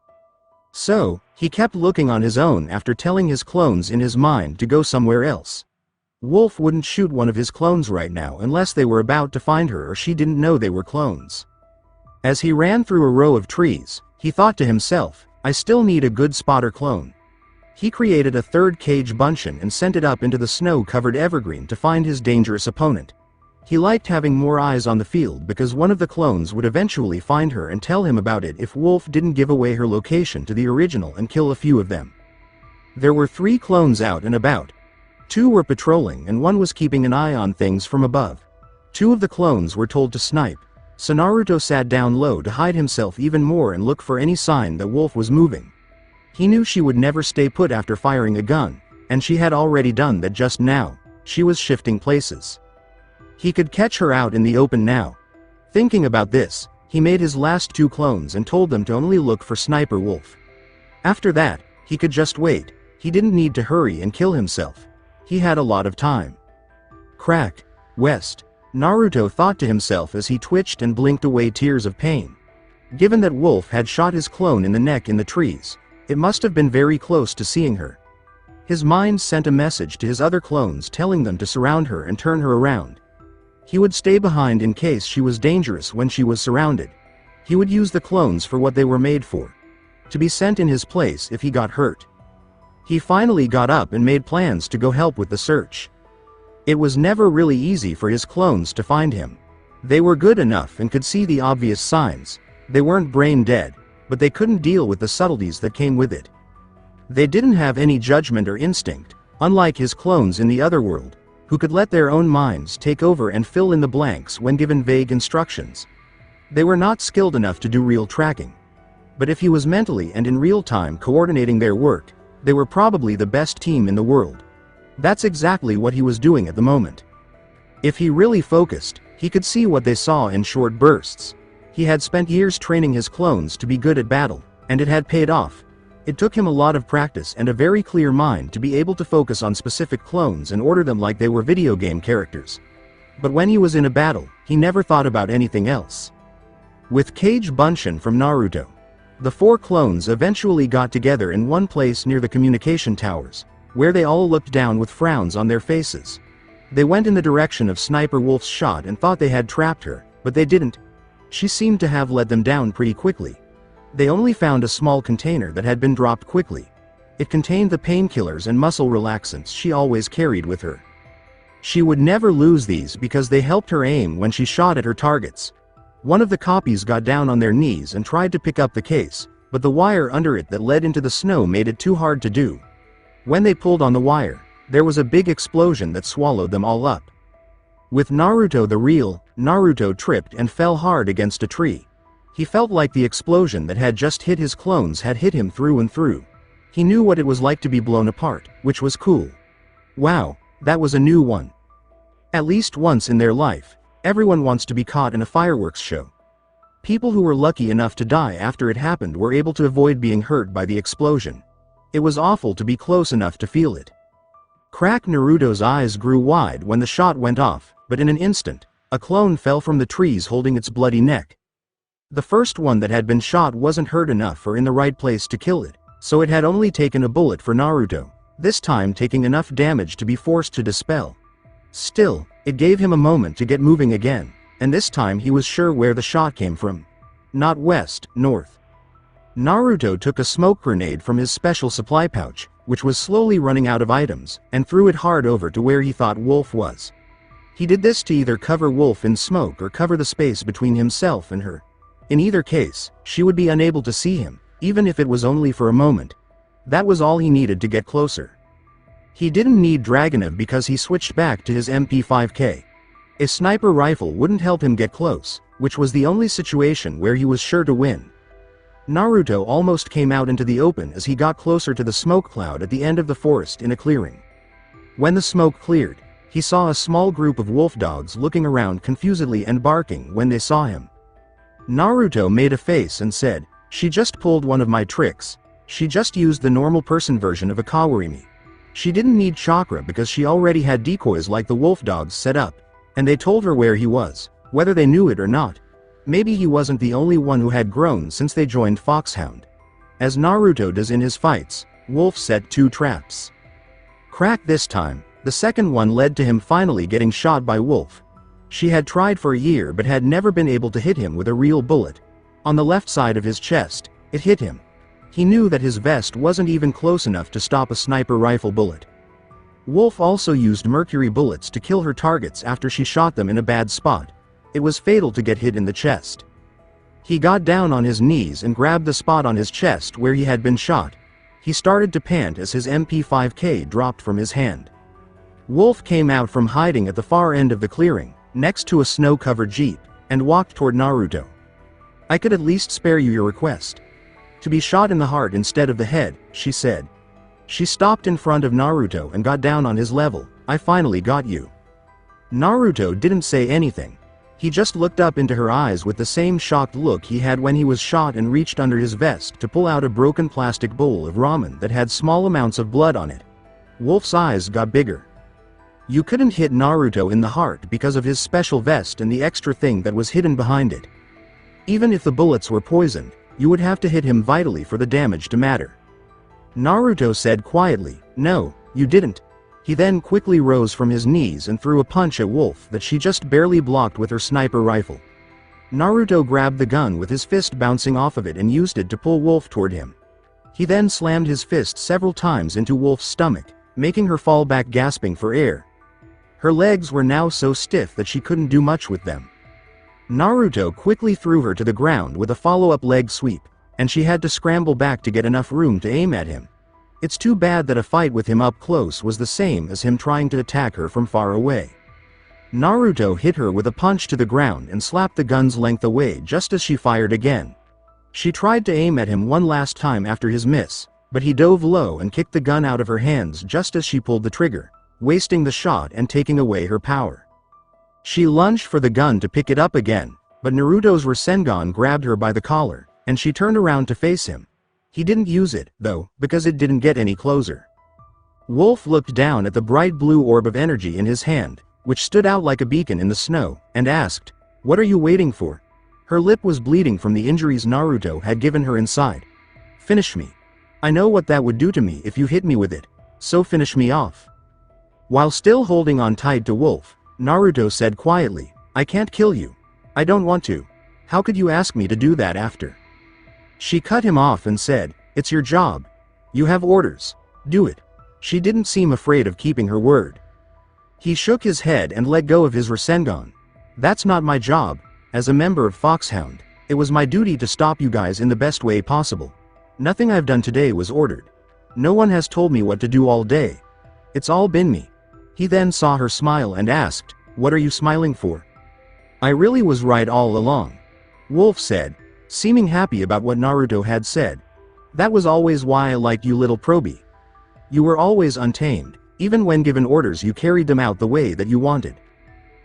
Speaker 2: So, he kept looking on his own after telling his clones in his mind to go somewhere else. Wolf wouldn't shoot one of his clones right now unless they were about to find her or she didn't know they were clones. As he ran through a row of trees, he thought to himself, I still need a good spotter clone. He created a third Cage Bunshin and sent it up into the snow-covered evergreen to find his dangerous opponent. He liked having more eyes on the field because one of the clones would eventually find her and tell him about it if Wolf didn't give away her location to the original and kill a few of them. There were 3 clones out and about. 2 were patrolling and 1 was keeping an eye on things from above. 2 of the clones were told to snipe, so Naruto sat down low to hide himself even more and look for any sign that Wolf was moving. He knew she would never stay put after firing a gun, and she had already done that just now. She was shifting places. He could catch her out in the open now. Thinking about this, he made his last 2 clones and told them to only look for Sniper Wolf. After that, he could just wait. He didn't need to hurry and kill himself. He had a lot of time. Crack. West. Naruto thought to himself as he twitched and blinked away tears of pain. Given that Wolf had shot his clone in the neck in the trees, it must have been very close to seeing her. His mind sent a message to his other clones telling them to surround her and turn her around. He would stay behind in case she was dangerous when she was surrounded. He would use the clones for what they were made for. To be sent in his place if he got hurt. He finally got up and made plans to go help with the search. It was never really easy for his clones to find him. They were good enough and could see the obvious signs. They weren't brain dead, but they couldn't deal with the subtleties that came with it. They didn't have any judgment or instinct, unlike his clones in the other world, who could let their own minds take over and fill in the blanks when given vague instructions. They were not skilled enough to do real tracking. But if he was mentally and in real time coordinating their work, they were probably the best team in the world. That's exactly what he was doing at the moment. If he really focused, he could see what they saw in short bursts. He had spent years training his clones to be good at battle, and it had paid off. It took him a lot of practice and a very clear mind to be able to focus on specific clones and order them like they were video game characters. But when he was in a battle, he never thought about anything else. With Cage Bunshin from Naruto, the 4 clones eventually got together in one place near the communication towers, where they all looked down with frowns on their faces. They went in the direction of Sniper Wolf's shot and thought they had trapped her, but they didn't. She seemed to have let them down pretty quickly. They only found a small container that had been dropped quickly. It contained the painkillers and muscle relaxants she always carried with her. She would never lose these because they helped her aim when she shot at her targets. One of the copies got down on their knees and tried to pick up the case, but the wire under it that led into the snow made it too hard to do. When they pulled on the wire, there was a big explosion that swallowed them all up. With Naruto the real, Naruto tripped and fell hard against a tree. He felt like the explosion that had just hit his clones had hit him through and through. He knew what it was like to be blown apart, which was cool. Wow, that was a new one. At least once in their life, everyone wants to be caught in a fireworks show. People who were lucky enough to die after it happened were able to avoid being hurt by the explosion. It was awful to be close enough to feel it. Crack Naruto's eyes grew wide when the shot went off, but in an instant, a clone fell from the trees holding its bloody neck. The first one that had been shot wasn't hurt enough or in the right place to kill it, so it had only taken a bullet for Naruto, this time taking enough damage to be forced to dispel. Still, it gave him a moment to get moving again, and this time he was sure where the shot came from. Not west, north. Naruto took a smoke grenade from his special supply pouch, which was slowly running out of items, and threw it hard over to where he thought Wolf was. He did this to either cover Wolf in smoke or cover the space between himself and her. In either case, she would be unable to see him, even if it was only for a moment. That was all he needed to get closer. He didn't need Dragunov because he switched back to his MP5K. A sniper rifle wouldn't help him get close, which was the only situation where he was sure to win. Naruto almost came out into the open as he got closer to the smoke cloud at the end of the forest in a clearing. When the smoke cleared, he saw a small group of wolf dogs looking around confusedly and barking when they saw him. Naruto made a face and said, "She just pulled one of my tricks. She just used the normal person version of a Kawarimi. She didn't need chakra because she already had decoys like the wolf dogs set up, and they told her where he was, whether they knew it or not. Maybe he wasn't the only one who had grown since they joined Foxhound. As Naruto does in his fights, Wolf set 2 traps. Crack this time, the second one led to him finally getting shot by Wolf. She had tried for a year but had never been able to hit him with a real bullet. On the left side of his chest, it hit him. He knew that his vest wasn't even close enough to stop a sniper rifle bullet. Wolf also used mercury bullets to kill her targets after she shot them in a bad spot. It was fatal to get hit in the chest. He got down on his knees and grabbed the spot on his chest where he had been shot. He started to pant as his MP5K dropped from his hand. Wolf came out from hiding at the far end of the clearing, next to a snow-covered jeep, and walked toward Naruto. "I could at least spare you your request. To be shot in the heart instead of the head," she said. She stopped in front of Naruto and got down on his level. "I finally got you." Naruto didn't say anything. He just looked up into her eyes with the same shocked look he had when he was shot and reached under his vest to pull out a broken plastic bowl of ramen that had small amounts of blood on it. Wolf's eyes got bigger. You couldn't hit Naruto in the heart because of his special vest and the extra thing that was hidden behind it. Even if the bullets were poisoned, you would have to hit him vitally for the damage to matter. Naruto said quietly, "No, you didn't." He then quickly rose from his knees and threw a punch at Wolf that she just barely blocked with her sniper rifle. Naruto grabbed the gun with his fist bouncing off of it and used it to pull Wolf toward him. He then slammed his fist several times into Wolf's stomach, making her fall back gasping for air. Her legs were now so stiff that she couldn't do much with them. Naruto quickly threw her to the ground with a follow-up leg sweep, and she had to scramble back to get enough room to aim at him. It's too bad that a fight with him up close was the same as him trying to attack her from far away. Naruto hit her with a punch to the ground and slapped the gun's length away just as she fired again. She tried to aim at him one last time after his miss, but he dove low and kicked the gun out of her hands just as she pulled the trigger, wasting the shot and taking away her power. She lunged for the gun to pick it up again, but Naruto's Rasengan grabbed her by the collar, and she turned around to face him. He didn't use it, though, because it didn't get any closer. Wolf looked down at the bright blue orb of energy in his hand, which stood out like a beacon in the snow, and asked, "What are you waiting for?" Her lip was bleeding from the injuries Naruto had given her inside. "Finish me. I know what that would do to me if you hit me with it, so finish me off." While still holding on tight to Wolf, Naruto said quietly, "I can't kill you. I don't want to. How could you ask me to do that after?" She cut him off and said, "It's your job. You have orders. Do it." She didn't seem afraid of keeping her word. He shook his head and let go of his Rasengan. "That's not my job. As a member of Foxhound, it was my duty to stop you guys in the best way possible. Nothing I've done today was ordered. No one has told me what to do all day. It's all been me." He then saw her smile and asked, "What are you smiling for?" "I really was right all along," Wolf said, seeming happy about what Naruto had said. "That was always why I liked you, little Proby. You were always untamed. Even when given orders you carried them out the way that you wanted.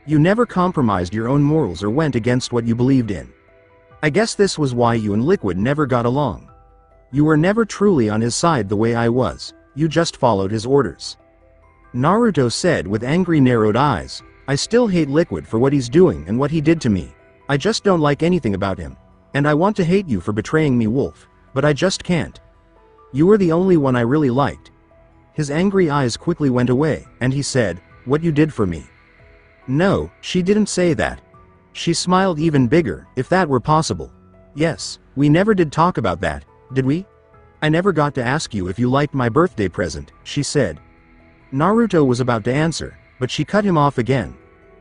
Speaker 2: You never compromised your own morals or went against what you believed in. I guess this was why you and Liquid never got along. You were never truly on his side the way I was, you just followed his orders." Naruto said with angry narrowed eyes, "I still hate Liquid for what he's doing and what he did to me. I just don't like anything about him. And I want to hate you for betraying me, Wolf, but I just can't. You were the only one I really liked." His angry eyes quickly went away, and he said, "What you did for me." No, she didn't say that. She smiled even bigger, if that were possible. "Yes, we never did talk about that, did we? I never got to ask you if you liked my birthday present," she said. Naruto was about to answer, but she cut him off again.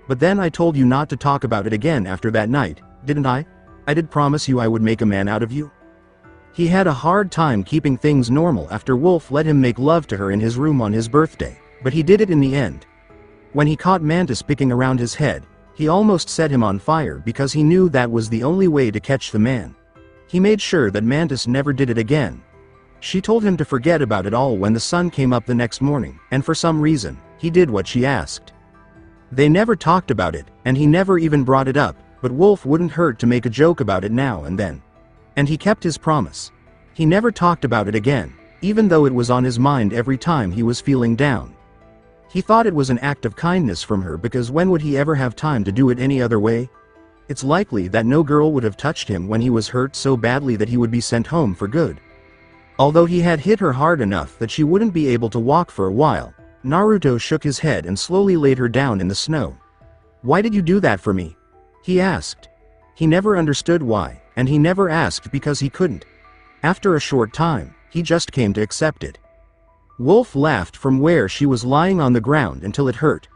Speaker 2: "But then I told you not to talk about it again after that night, didn't I? I did promise you I would make a man out of you." He had a hard time keeping things normal after Wolf let him make love to her in his room on his birthday, but he did it in the end. When he caught Mantis picking around his head, he almost set him on fire because he knew that was the only way to catch the man. He made sure that Mantis never did it again. She told him to forget about it all when the sun came up the next morning, and for some reason, he did what she asked. They never talked about it, and he never even brought it up, but Wolf wouldn't hurt to make a joke about it now and then. And he kept his promise. He never talked about it again, even though it was on his mind every time he was feeling down. He thought it was an act of kindness from her because when would he ever have time to do it any other way? It's likely that no girl would have touched him when he was hurt so badly that he would be sent home for good. Although he had hit her hard enough that she wouldn't be able to walk for a while, Naruto shook his head and slowly laid her down in the snow. "Why did you do that for me?" he asked. He never understood why, and he never asked because he couldn't. After a short time, he just came to accept it. Wolf laughed from where she was lying on the ground until it hurt.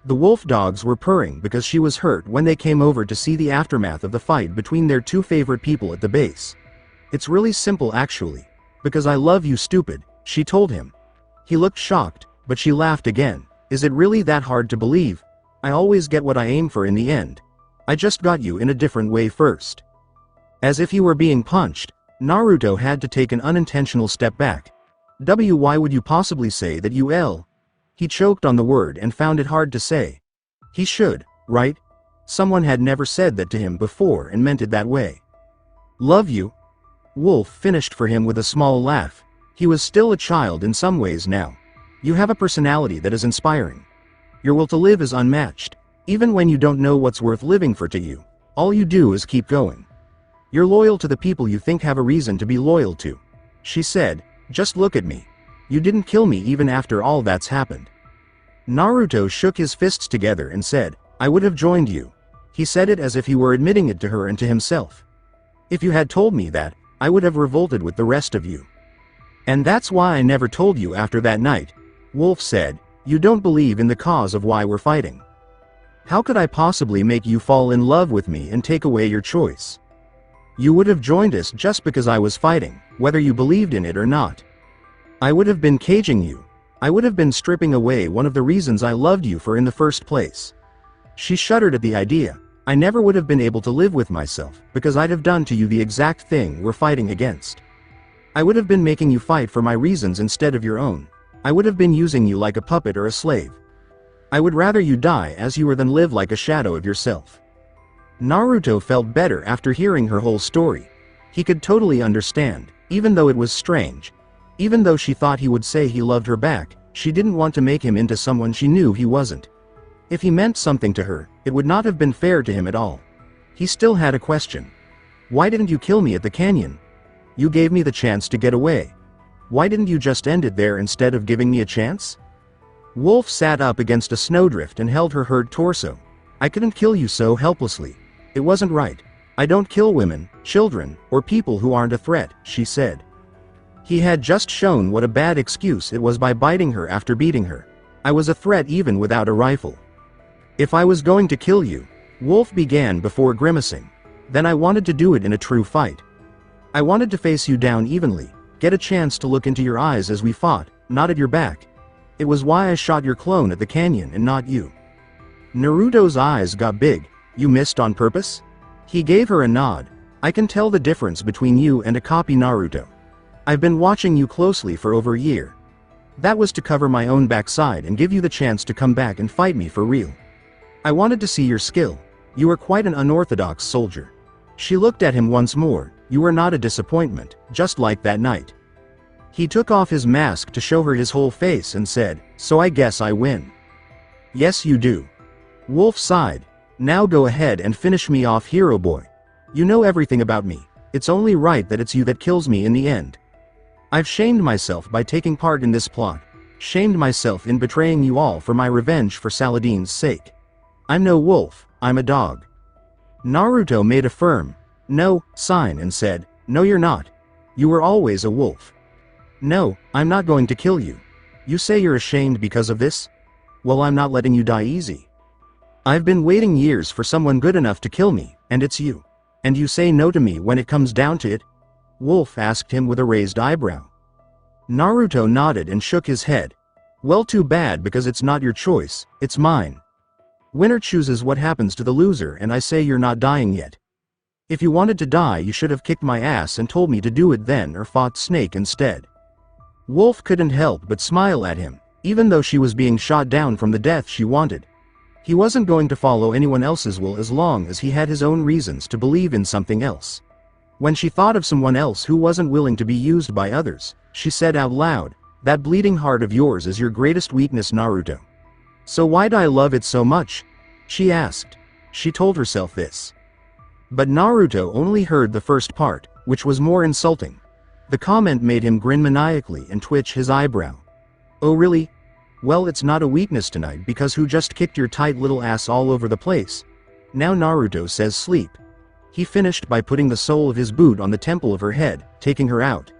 Speaker 2: The wolf dogs were purring because she was hurt when they came over to see the aftermath of the fight between their two favorite people at the base. "It's really simple actually. Because I love you, stupid," she told him. He looked shocked, but she laughed again. "Is it really that hard to believe? I always get what I aim for in the end. I just got you in a different way first." As if he were being punched, Naruto had to take an unintentional step back. Why would you possibly say that you L? He choked on the word and found it hard to say. He should, right? Someone had never said that to him before and meant it that way. "Love you?" Wolf finished for him with a small laugh. He was still a child in some ways now. "You have a personality that is inspiring. Your will to live is unmatched. Even when you don't know what's worth living for to you, all you do is keep going. You're loyal to the people you think have a reason to be loyal to," she said. "Just look at me. You didn't kill me even after all that's happened." Naruto shook his fists together and said, "I would have joined you." He said it as if he were admitting it to her and to himself. "If you had told me that, I would have revolted with the rest of you. And that's why I never told you after that night," Wolf said. "You don't believe in the cause of why we're fighting. How could I possibly make you fall in love with me and take away your choice? You would have joined us just because I was fighting, whether you believed in it or not. I would have been caging you. I would have been stripping away one of the reasons I loved you for in the first place." She shuddered at the idea. "I never would have been able to live with myself, because I'd have done to you the exact thing we're fighting against. I would have been making you fight for my reasons instead of your own. I would have been using you like a puppet or a slave. I would rather you die as you were than live like a shadow of yourself." Naruto felt better after hearing her whole story. He could totally understand, even though it was strange. Even though she thought he would say he loved her back, she didn't want to make him into someone she knew he wasn't. If he meant something to her, it would not have been fair to him at all. He still had a question. "Why didn't you kill me at the canyon? You gave me the chance to get away. Why didn't you just end it there instead of giving me a chance?" Wolf sat up against a snowdrift and held her hurt torso. "I couldn't kill you so helplessly. It wasn't right. I don't kill women, children, or people who aren't a threat," she said. He had just shown what a bad excuse it was by biting her after beating her. "I was a threat even without a rifle. If I was going to kill you," Wolf began before grimacing, "then I wanted to do it in a true fight. I wanted to face you down evenly, get a chance to look into your eyes as we fought, not at your back. It was why I shot your clone at the canyon and not you." Naruto's eyes got big. "You missed on purpose?" He gave her a nod. "I can tell the difference between you and a copy, Naruto. I've been watching you closely for over a year. That was to cover my own backside and give you the chance to come back and fight me for real. I wanted to see your skill. You were quite an unorthodox soldier." She looked at him once more. "You were not a disappointment, just like that night." He took off his mask to show her his whole face and said, "So I guess I win." "Yes you do." Wolf sighed. "Now go ahead and finish me off, hero boy. You know everything about me. It's only right that it's you that kills me in the end. I've shamed myself by taking part in this plot. Shamed myself in betraying you all for my revenge for Saladin's sake. I'm no wolf, I'm a dog." Naruto made a firm, "No" sign and said, "No you're not. You were always a wolf. No, I'm not going to kill you. You say you're ashamed because of this? Well, I'm not letting you die easy. I've been waiting years for someone good enough to kill me, and it's you. And you say no to me when it comes down to it? Wolf asked him with a raised eyebrow. Naruto nodded and shook his head. Well, too bad, because it's not your choice, it's mine. Winner chooses what happens to the loser, and I say you're not dying yet. If you wanted to die, you should have kicked my ass and told me to do it then, or fought Snake instead. Wolf couldn't help but smile at him, even though she was being shot down from the death she wanted. He wasn't going to follow anyone else's will as long as he had his own reasons to believe in something else. When she thought of someone else who wasn't willing to be used by others, she said out loud, "That bleeding heart of yours is your greatest weakness, Naruto. So why'd I love it so much?" she asked. She told herself this. But Naruto only heard the first part, which was more insulting. The comment made him grin maniacally and twitch his eyebrow. Oh really? Well, it's not a weakness tonight, because who just kicked your tight little ass all over the place? Now Naruto says sleep. He finished by putting the sole of his boot on the temple of her head, taking her out.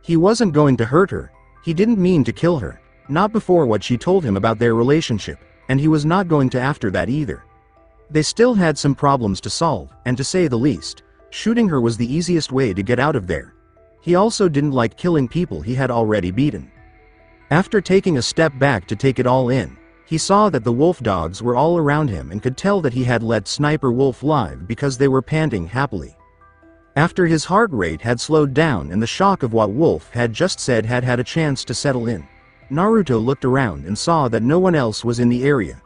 Speaker 2: He wasn't going to hurt her. He didn't mean to kill her. Not before what she told him about their relationship, and he was not going to after that either. They still had some problems to solve, and to say the least, shooting her was the easiest way to get out of there. He also didn't like killing people he had already beaten. After taking a step back to take it all in, he saw that the wolf dogs were all around him and could tell that he had let Sniper Wolf live because they were panting happily. After his heart rate had slowed down and the shock of what Wolf had just said had had a chance to settle in, Naruto looked around and saw that no one else was in the area.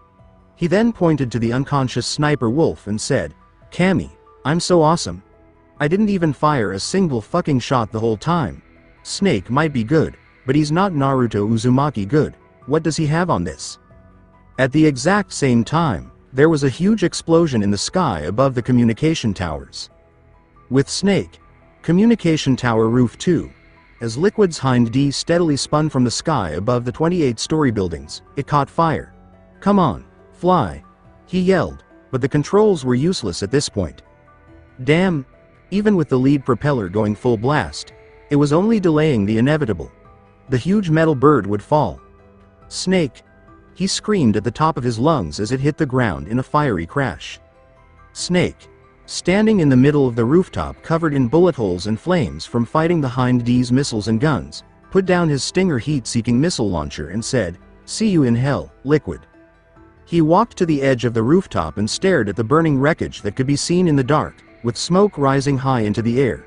Speaker 2: He then pointed to the unconscious Sniper Wolf and said, "Kami, I'm so awesome. I didn't even fire a single fucking shot the whole time. Snake might be good, but he's not Naruto Uzumaki good. What does he have on this?" At the exact same time, there was a huge explosion in the sky above the communication towers. With Snake, Communication Tower Roof 2. As Liquid's Hind D steadily spun from the sky above the 28-story buildings, it caught fire. "Come on, fly," he yelled, but the controls were useless at this point. Damn! Even with the lead propeller going full blast, it was only delaying the inevitable. The huge metal bird would fall. "Snake!" he screamed at the top of his lungs as it hit the ground in a fiery crash. Snake, standing in the middle of the rooftop covered in bullet holes and flames from fighting the Hind D's missiles and guns, put down his Stinger heat-seeking missile launcher and said, "See you in hell, Liquid." He walked to the edge of the rooftop and stared at the burning wreckage that could be seen in the dark, with smoke rising high into the air.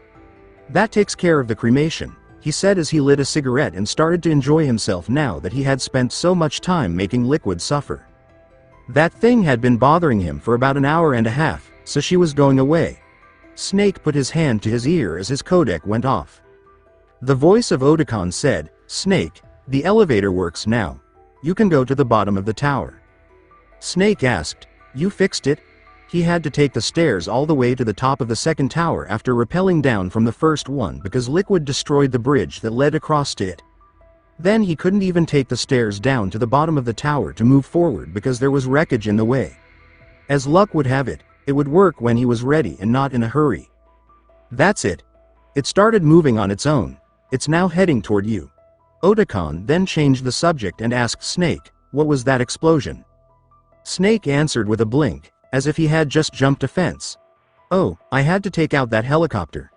Speaker 2: "That takes care of the cremation," he said as he lit a cigarette and started to enjoy himself now that he had spent so much time making Liquid suffer. That thing had been bothering him for about an hour and a half, so she was going away. Snake put his hand to his ear as his codec went off. The voice of Otakon said, "Snake, the elevator works now. You can go to the bottom of the tower." Snake asked, "You fixed it?" He had to take the stairs all the way to the top of the second tower after rappelling down from the first one because Liquid destroyed the bridge that led across to it. Then he couldn't even take the stairs down to the bottom of the tower to move forward because there was wreckage in the way. As luck would have it, it would work when he was ready and not in a hurry. "That's it. It started moving on its own. It's now heading toward you." Otakon then changed the subject and asked Snake, "What was that explosion?" Snake answered with a blink, as if he had just jumped a fence. "Oh, I had to take out that helicopter."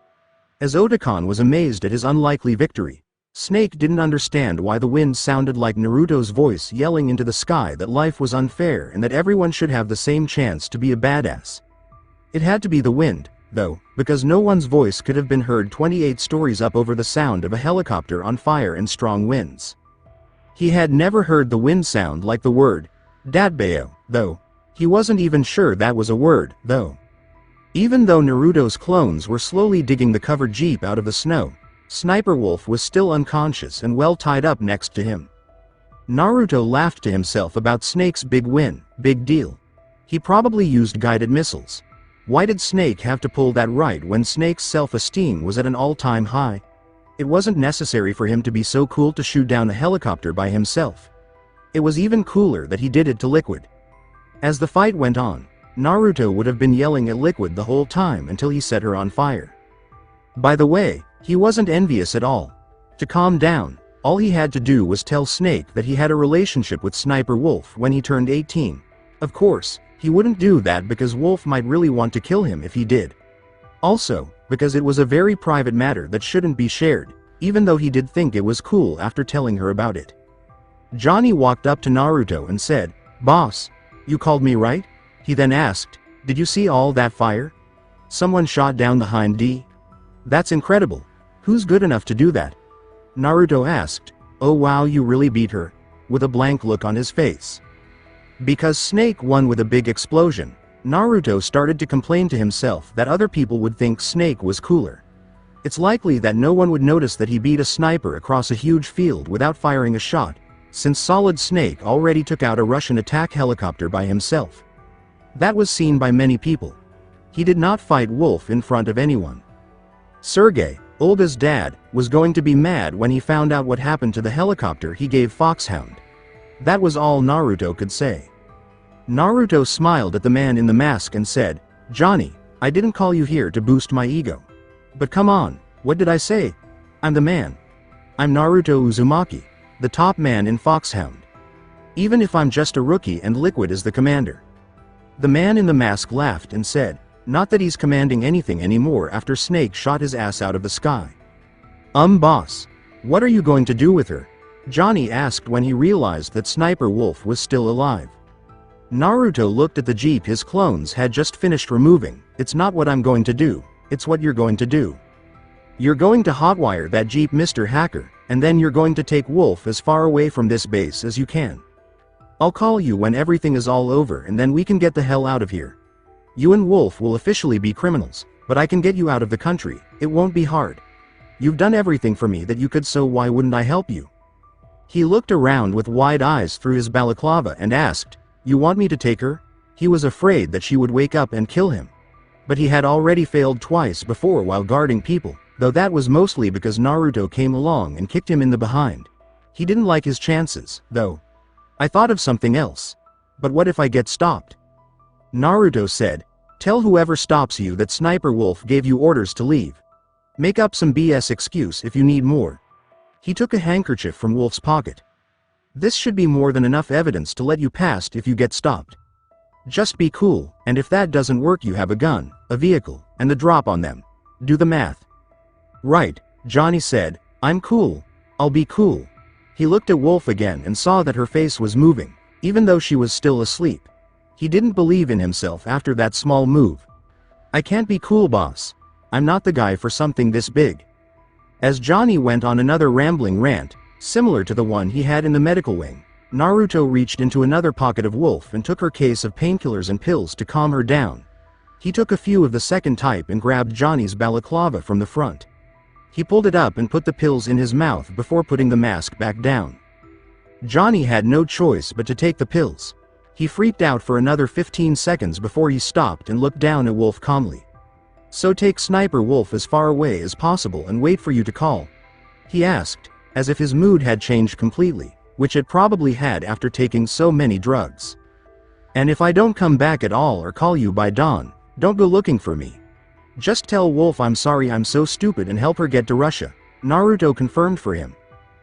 Speaker 2: As Otakon was amazed at his unlikely victory, Snake didn't understand why the wind sounded like Naruto's voice yelling into the sky that life was unfair and that everyone should have the same chance to be a badass. It had to be the wind, though, because no one's voice could have been heard 28 stories up over the sound of a helicopter on fire and strong winds. He had never heard the wind sound like the word "Datbeo," though. He wasn't even sure that was a word, though. Even though Naruto's clones were slowly digging the covered jeep out of the snow, Sniper Wolf was still unconscious and well tied up next to him. Naruto laughed to himself about Snake's big win. Big deal. He probably used guided missiles. Why did Snake have to pull that right when Snake's self-esteem was at an all-time high? It wasn't necessary for him to be so cool to shoot down a helicopter by himself. It was even cooler that he did it to Liquid. As the fight went on, Naruto would have been yelling at Liquid the whole time until he set her on fire. By the way, he wasn't envious at all. To calm down, all he had to do was tell Snake that he had a relationship with Sniper Wolf when he turned 18. Of course, he wouldn't do that because Wolf might really want to kill him if he did. Also, because it was a very private matter that shouldn't be shared, even though he did think it was cool after telling her about it. Johnny walked up to Naruto and said, "Boss, you called me, right?" He then asked, "Did you see all that fire? Someone shot down the Hind D? That's incredible. Who's good enough to do that?" Naruto asked, "Oh wow, you really beat her?" with a blank look on his face. Because Snake won with a big explosion, Naruto started to complain to himself that other people would think Snake was cooler. It's likely that no one would notice that he beat a sniper across a huge field without firing a shot, since Solid Snake already took out a Russian attack helicopter by himself. That was seen by many people. He did not fight Wolf in front of anyone. Sergey, Olga's dad, was going to be mad when he found out what happened to the helicopter he gave Foxhound. That was all Naruto could say. Naruto smiled at the man in the mask and said, "Johnny, I didn't call you here to boost my ego. But come on, what did I say? I'm the man. I'm Naruto Uzumaki, the top man in Foxhound. Even if I'm just a rookie and Liquid is the commander." The man in the mask laughed and said, "Not that he's commanding anything anymore after Snake shot his ass out of the sky." Boss. What are you going to do with her?" Johnny asked when he realized that Sniper Wolf was still alive. Naruto looked at the jeep his clones had just finished removing. "It's not what I'm going to do, it's what you're going to do. You're going to hotwire that jeep, Mr. Hacker, and then you're going to take Wolf as far away from this base as you can. I'll call you when everything is all over and then we can get the hell out of here. You and Wolf will officially be criminals, but I can get you out of the country. It won't be hard. You've done everything for me that you could, so why wouldn't I help you?" He looked around with wide eyes through his balaclava and asked, "You want me to take her?" He was afraid that she would wake up and kill him. But he had already failed twice before while guarding people, though that was mostly because Naruto came along and kicked him in the behind. He didn't like his chances, though. "I thought of something else. But what if I get stopped?" Naruto said, "Tell whoever stops you that Sniper Wolf gave you orders to leave. Make up some BS excuse if you need more." He took a handkerchief from Wolf's pocket. "This should be more than enough evidence to let you past if you get stopped. Just be cool, and if that doesn't work you have a gun, a vehicle, and the drop on them. Do the math." "Right," Johnny said, "I'm cool. I'll be cool." He looked at Wolf again and saw that her face was moving, even though she was still asleep. He didn't believe in himself after that small move. "I can't be cool, boss. I'm not the guy for something this big." As Johnny went on another rambling rant, similar to the one he had in the medical wing, Naruto reached into another pocket of Wolf and took her case of painkillers and pills to calm her down. He took a few of the second type and grabbed Johnny's balaclava from the front. He pulled it up and put the pills in his mouth before putting the mask back down. Johnny had no choice but to take the pills. He freaked out for another 15 seconds before he stopped and looked down at Wolf calmly. "So take Sniper Wolf as far away as possible and wait for you to call?" he asked, as if his mood had changed completely, which it probably had after taking so many drugs. "And if I don't come back at all or call you by dawn, don't go looking for me. Just tell Wolf I'm sorry I'm so stupid and help her get to Russia," Naruto confirmed for him.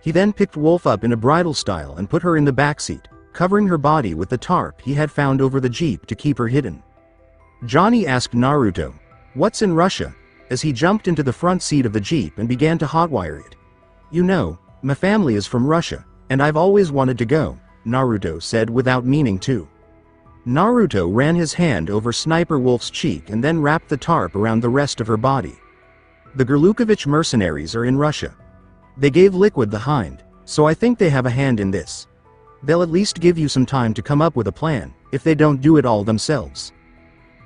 Speaker 2: He then picked Wolf up in a bridal style and put her in the backseat, covering her body with the tarp he had found over the jeep to keep her hidden. Johnny asked Naruto, "What's in Russia?" as he jumped into the front seat of the jeep and began to hotwire it. "You know, my family is from Russia, and I've always wanted to go," Naruto said without meaning to. Naruto ran his hand over Sniper Wolf's cheek and then wrapped the tarp around the rest of her body. "The Gerlukovich mercenaries are in Russia. They gave Liquid the Hind, so I think they have a hand in this. They'll at least give you some time to come up with a plan, if they don't do it all themselves.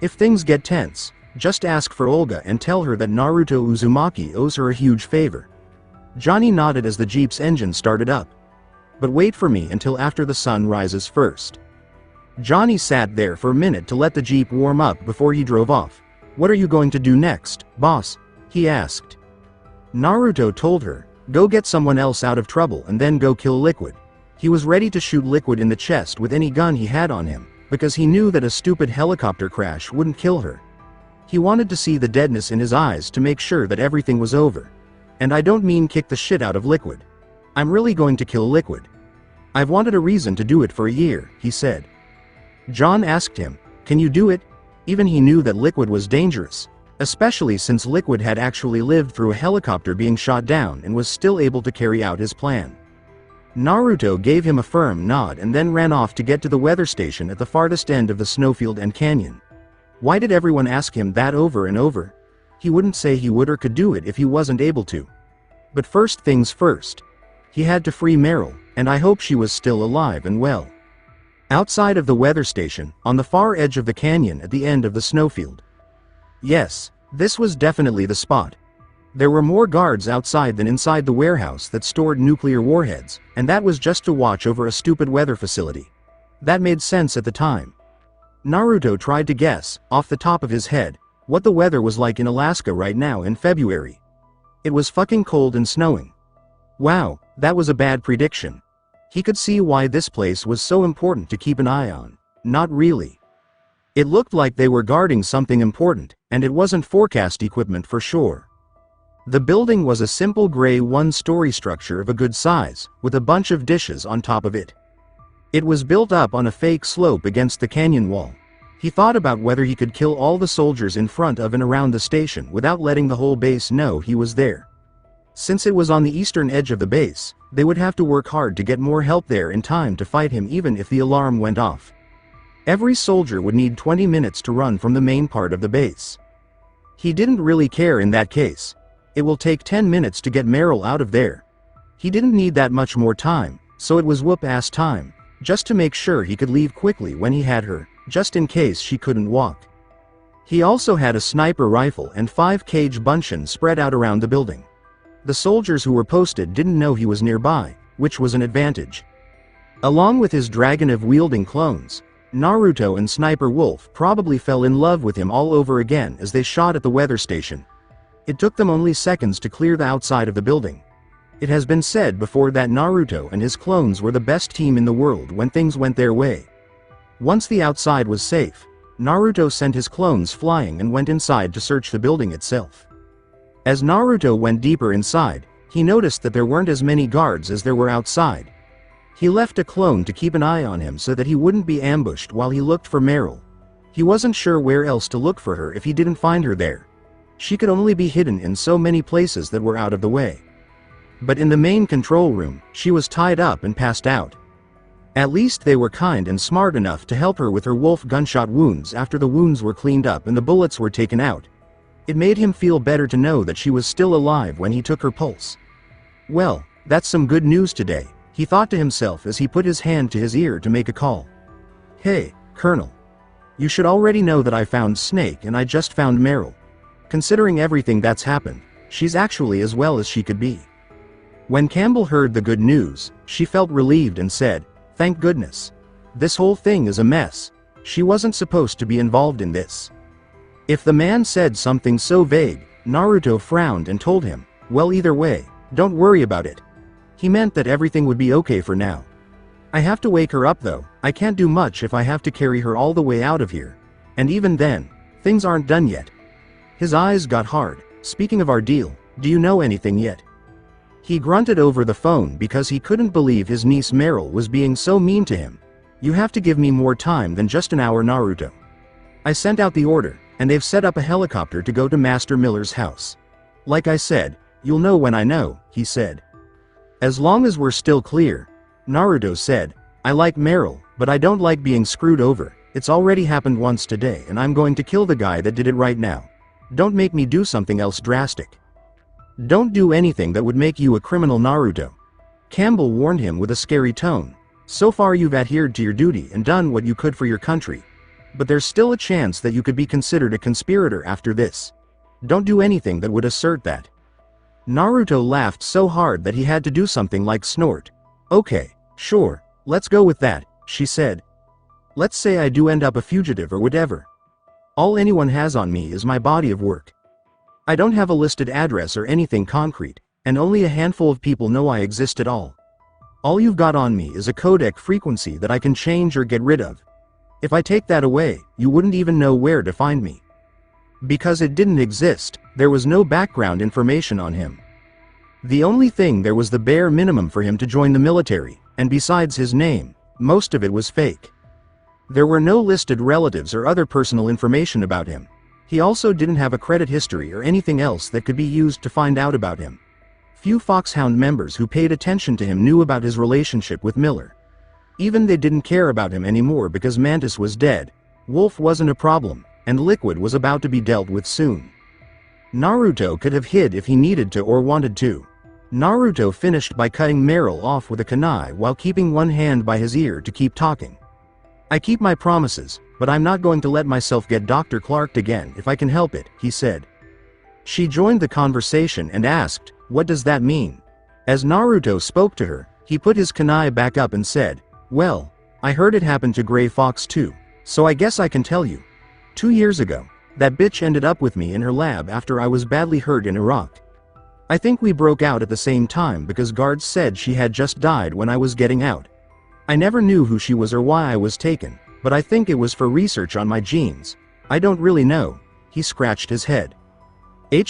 Speaker 2: If things get tense, just ask for Olga and tell her that Naruto Uzumaki owes her a huge favor." Johnny nodded as the jeep's engine started up. "But wait for me until after the sun rises first." Johnny sat there for a minute to let the jeep warm up before he drove off. "What are you going to do next, boss?" he asked. Naruto told her, "Go get someone else out of trouble and then go kill Liquid." He was ready to shoot Liquid in the chest with any gun he had on him, because he knew that a stupid helicopter crash wouldn't kill her. He wanted to see the deadness in his eyes to make sure that everything was over. "And I don't mean kick the shit out of Liquid. I'm really going to kill Liquid. I've wanted a reason to do it for a year," he said. John asked him, "Can you do it?" Even he knew that Liquid was dangerous. especially since Liquid had actually lived through a helicopter being shot down and was still able to carry out his plan. Naruto gave him a firm nod and then ran off to get to the weather station at the farthest end of the snowfield and canyon. Why did everyone ask him that over and over? He wouldn't say he would or could do it if he wasn't able to. But first things first. He had to free Meryl, and I hope she was still alive and well. Outside of the weather station, on the far edge of the canyon at the end of the snowfield. Yes, this was definitely the spot. There were more guards outside than inside the warehouse that stored nuclear warheads, and that was just to watch over a stupid weather facility. That made sense at the time. Naruto tried to guess, off the top of his head, what the weather was like in Alaska right now in February. It was fucking cold and snowing. Wow, that was a bad prediction. He could see why this place was so important to keep an eye on. Not really. It looked like they were guarding something important, and it wasn't forecast equipment for sure. The building was a simple gray one-story structure of a good size, with a bunch of dishes on top of it. It was built up on a fake slope against the canyon wall. He thought about whether he could kill all the soldiers in front of and around the station without letting the whole base know he was there. Since it was on the eastern edge of the base, they would have to work hard to get more help there in time to fight him even if the alarm went off. Every soldier would need 20 minutes to run from the main part of the base. He didn't really care in that case. It will take 10 minutes to get Meryl out of there. He didn't need that much more time, so it was whoop-ass time, just to make sure he could leave quickly when he had her, just in case she couldn't walk. He also had a sniper rifle and 5 cage bunchen spread out around the building. The soldiers who were posted didn't know he was nearby, which was an advantage. Along with his Dragonev-wielding clones, Naruto and Sniper Wolf probably fell in love with him all over again as they shot at the weather station. It took them only seconds to clear the outside of the building. It has been said before that Naruto and his clones were the best team in the world when things went their way. Once the outside was safe, Naruto sent his clones flying and went inside to search the building itself. As Naruto went deeper inside, he noticed that there weren't as many guards as there were outside. He left a clone to keep an eye on him so that he wouldn't be ambushed while he looked for Meryl. He wasn't sure where else to look for her if he didn't find her there. She could only be hidden in so many places that were out of the way. But in the main control room, she was tied up and passed out. At least they were kind and smart enough to help her with her wolf gunshot wounds after the wounds were cleaned up and the bullets were taken out. It made him feel better to know that she was still alive when he took her pulse. Well, that's some good news today, he thought to himself as he put his hand to his ear to make a call. Hey, Colonel. You should already know that I found Snake and I just found Meryl. Considering everything that's happened, she's actually as well as she could be. When Campbell heard the good news, she felt relieved and said, "Thank goodness. This whole thing is a mess. She wasn't supposed to be involved in this." If the man said something so vague, Naruto frowned and told him, "Well, either way, don't worry about it." He meant that everything would be okay for now. "I have to wake her up though. I can't do much if I have to carry her all the way out of here. And even then, things aren't done yet." His eyes got hard. "Speaking of our deal, do you know anything yet?" He grunted over the phone because he couldn't believe his niece Meryl was being so mean to him. "You have to give me more time than just an hour, Naruto. I sent out the order, and they've set up a helicopter to go to Master Miller's house. Like I said, you'll know when I know," he said. "As long as we're still clear," Naruto said, "I like Meryl, but I don't like being screwed over. It's already happened once today and I'm going to kill the guy that did it right now. Don't make me do something else drastic. Don't do anything that would make you a criminal, Naruto." Campbell warned him with a scary tone. "So far you've adhered to your duty and done what you could for your country. But there's still a chance that you could be considered a conspirator after this. Don't do anything that would assert that." Naruto laughed so hard that he had to do something like snort. "Okay, sure, let's go with that," she said. "Let's say I do end up a fugitive or whatever. All anyone has on me is my body of work. I don't have a listed address or anything concrete, and only a handful of people know I exist at all. All you've got on me is a codec frequency that I can change or get rid of. If I take that away, you wouldn't even know where to find me." Because it didn't exist, there was no background information on him. The only thing there was the bare minimum for him to join the military, and besides his name, most of it was fake. There were no listed relatives or other personal information about him. He also didn't have a credit history or anything else that could be used to find out about him. Few Foxhound members who paid attention to him knew about his relationship with Miller. Even they didn't care about him anymore because Mantis was dead, Wolf wasn't a problem, and Liquid was about to be dealt with soon. Naruto could have hid if he needed to or wanted to. Naruto finished by cutting Meryl off with a kunai while keeping one hand by his ear to keep talking. I keep my promises, but I'm not going to let myself get Dr. Clarked again if I can help it, he said. She joined the conversation and asked, what does that mean? As Naruto spoke to her, he put his kunai back up and said, well, I heard it happened to Gray Fox too, so I guess I can tell you. 2 years ago, that bitch ended up with me in her lab after I was badly hurt in Iraq. I think we broke out at the same time because guards said she had just died when I was getting out. I never knew who she was or why I was taken, but I think it was for research on my genes. I don't really know. He scratched his head.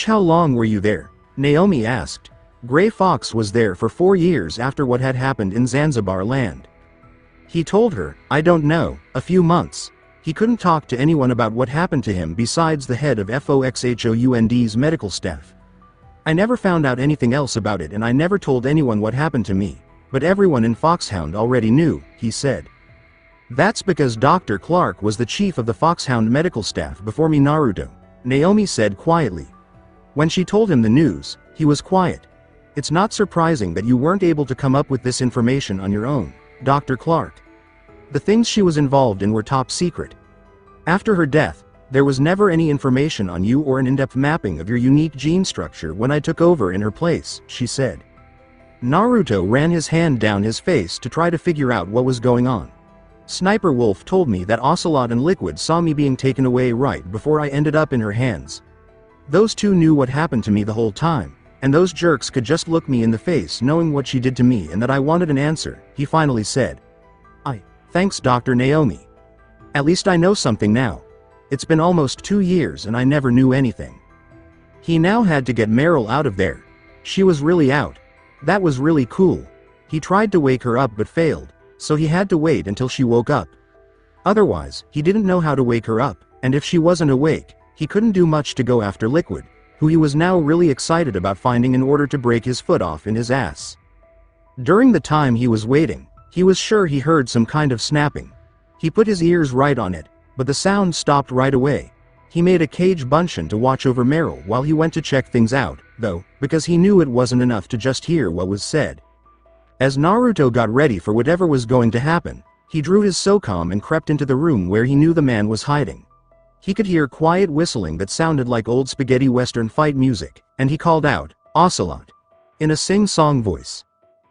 Speaker 2: How long were you there? Naomi asked. Gray Fox was there for 4 years after what had happened in Zanzibar land. He told her, I don't know, a few months. He couldn't talk to anyone about what happened to him besides the head of Foxhound's medical staff. I never found out anything else about it and I never told anyone what happened to me, but everyone in Foxhound already knew, he said. That's because Dr. Clark was the chief of the Foxhound medical staff before me, Naruto, Naomi said quietly. When she told him the news, he was quiet. It's not surprising that you weren't able to come up with this information on your own, Dr. Clark. The things she was involved in were top secret. After her death, there was never any information on you or an in-depth mapping of your unique gene structure when I took over in her place, she said. Naruto ran his hand down his face to try to figure out what was going on. Sniper Wolf told me that Ocelot and Liquid saw me being taken away right before I ended up in her hands. Those two knew what happened to me the whole time, and those jerks could just look me in the face knowing what she did to me and that I wanted an answer, he finally said. Thanks Dr. Naomi. At least I know something now. It's been almost 2 years and I never knew anything. He now had to get Meryl out of there. She was really out. That was really cool. He tried to wake her up but failed, so he had to wait until she woke up. Otherwise, he didn't know how to wake her up, and if she wasn't awake, he couldn't do much to go after Liquid, who he was now really excited about finding in order to break his foot off in his ass. During the time he was waiting, he was sure he heard some kind of snapping. He put his ears right on it, but the sound stopped right away. He made a cage bunchen to watch over Meryl while he went to check things out, though, because he knew it wasn't enough to just hear what was said. As Naruto got ready for whatever was going to happen, he drew his SOCOM and crept into the room where he knew the man was hiding. He could hear quiet whistling that sounded like old spaghetti western fight music, and he called out, Ocelot, in a sing-song voice.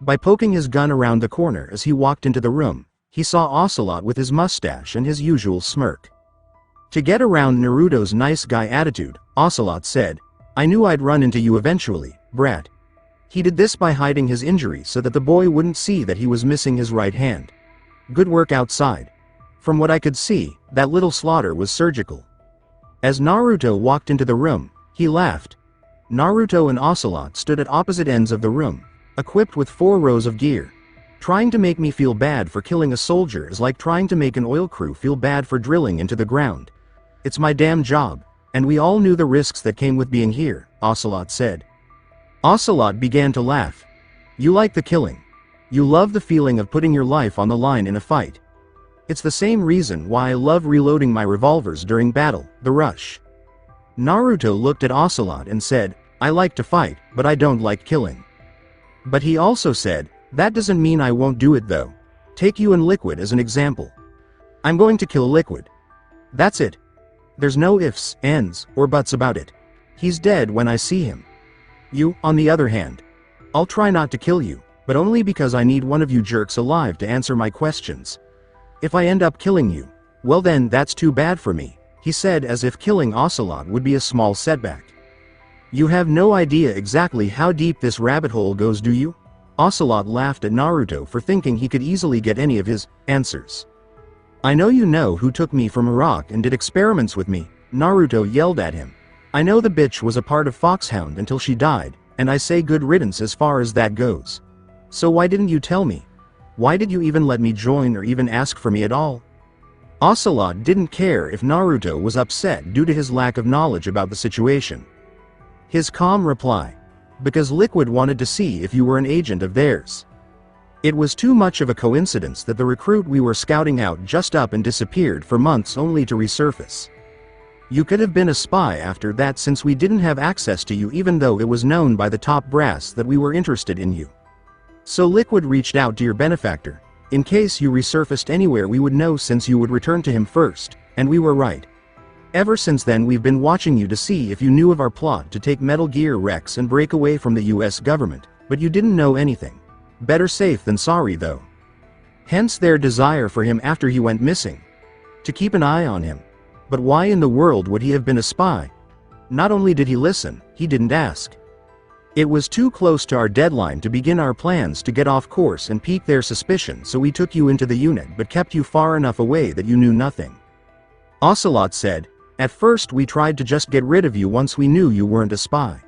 Speaker 2: By poking his gun around the corner as he walked into the room, he saw Ocelot with his mustache and his usual smirk. To get around Naruto's nice guy attitude, Ocelot said, I knew I'd run into you eventually, brat. He did this by hiding his injury so that the boy wouldn't see that he was missing his right hand. Good work outside. From what I could see, that little slaughter was surgical. As Naruto walked into the room, he laughed. Naruto and Ocelot stood at opposite ends of the room, equipped with 4 rows of gear. Trying to make me feel bad for killing a soldier is like trying to make an oil crew feel bad for drilling into the ground. It's my damn job, and we all knew the risks that came with being here, Ocelot said. Ocelot began to laugh. You like the killing. You love the feeling of putting your life on the line in a fight. It's the same reason why I love reloading my revolvers during battle, the rush. Naruto looked at Ocelot and said, I like to fight, but I don't like killing. But he also said, that doesn't mean I won't do it though. Take you and Liquid as an example. I'm going to kill Liquid. That's it. There's no ifs, ands, or buts about it. He's dead when I see him. You, on the other hand. I'll try not to kill you, but only because I need one of you jerks alive to answer my questions. If I end up killing you, well then that's too bad for me, he said as if killing Ocelot would be a small setback. You have no idea exactly how deep this rabbit hole goes, do you? Ocelot laughed at Naruto for thinking he could easily get any of his answers. I know you know who took me from Iraq and did experiments with me, Naruto yelled at him. I know the bitch was a part of Foxhound until she died, and I say good riddance as far as that goes. So why didn't you tell me? Why did you even let me join or even ask for me at all? Ocelot didn't care if Naruto was upset due to his lack of knowledge about the situation. His calm reply: because Liquid wanted to see if you were an agent of theirs. It was too much of a coincidence that the recruit we were scouting out just up and disappeared for months only to resurface. You could have been a spy after that, since we didn't have access to you even though it was known by the top brass that we were interested in you. So Liquid reached out to your benefactor. In case you resurfaced anywhere we would know, since you would return to him first, and we were right. Ever since then we've been watching you to see if you knew of our plot to take Metal Gear Rex and break away from the US government, but you didn't know anything. Better safe than sorry though. Hence their desire for him after he went missing. To keep an eye on him. But why in the world would he have been a spy? Not only did he listen, he didn't ask. It was too close to our deadline to begin our plans to get off course and pique their suspicion, so we took you into the unit but kept you far enough away that you knew nothing. Ocelot said, at first we tried to just get rid of you once we knew you weren't a spy.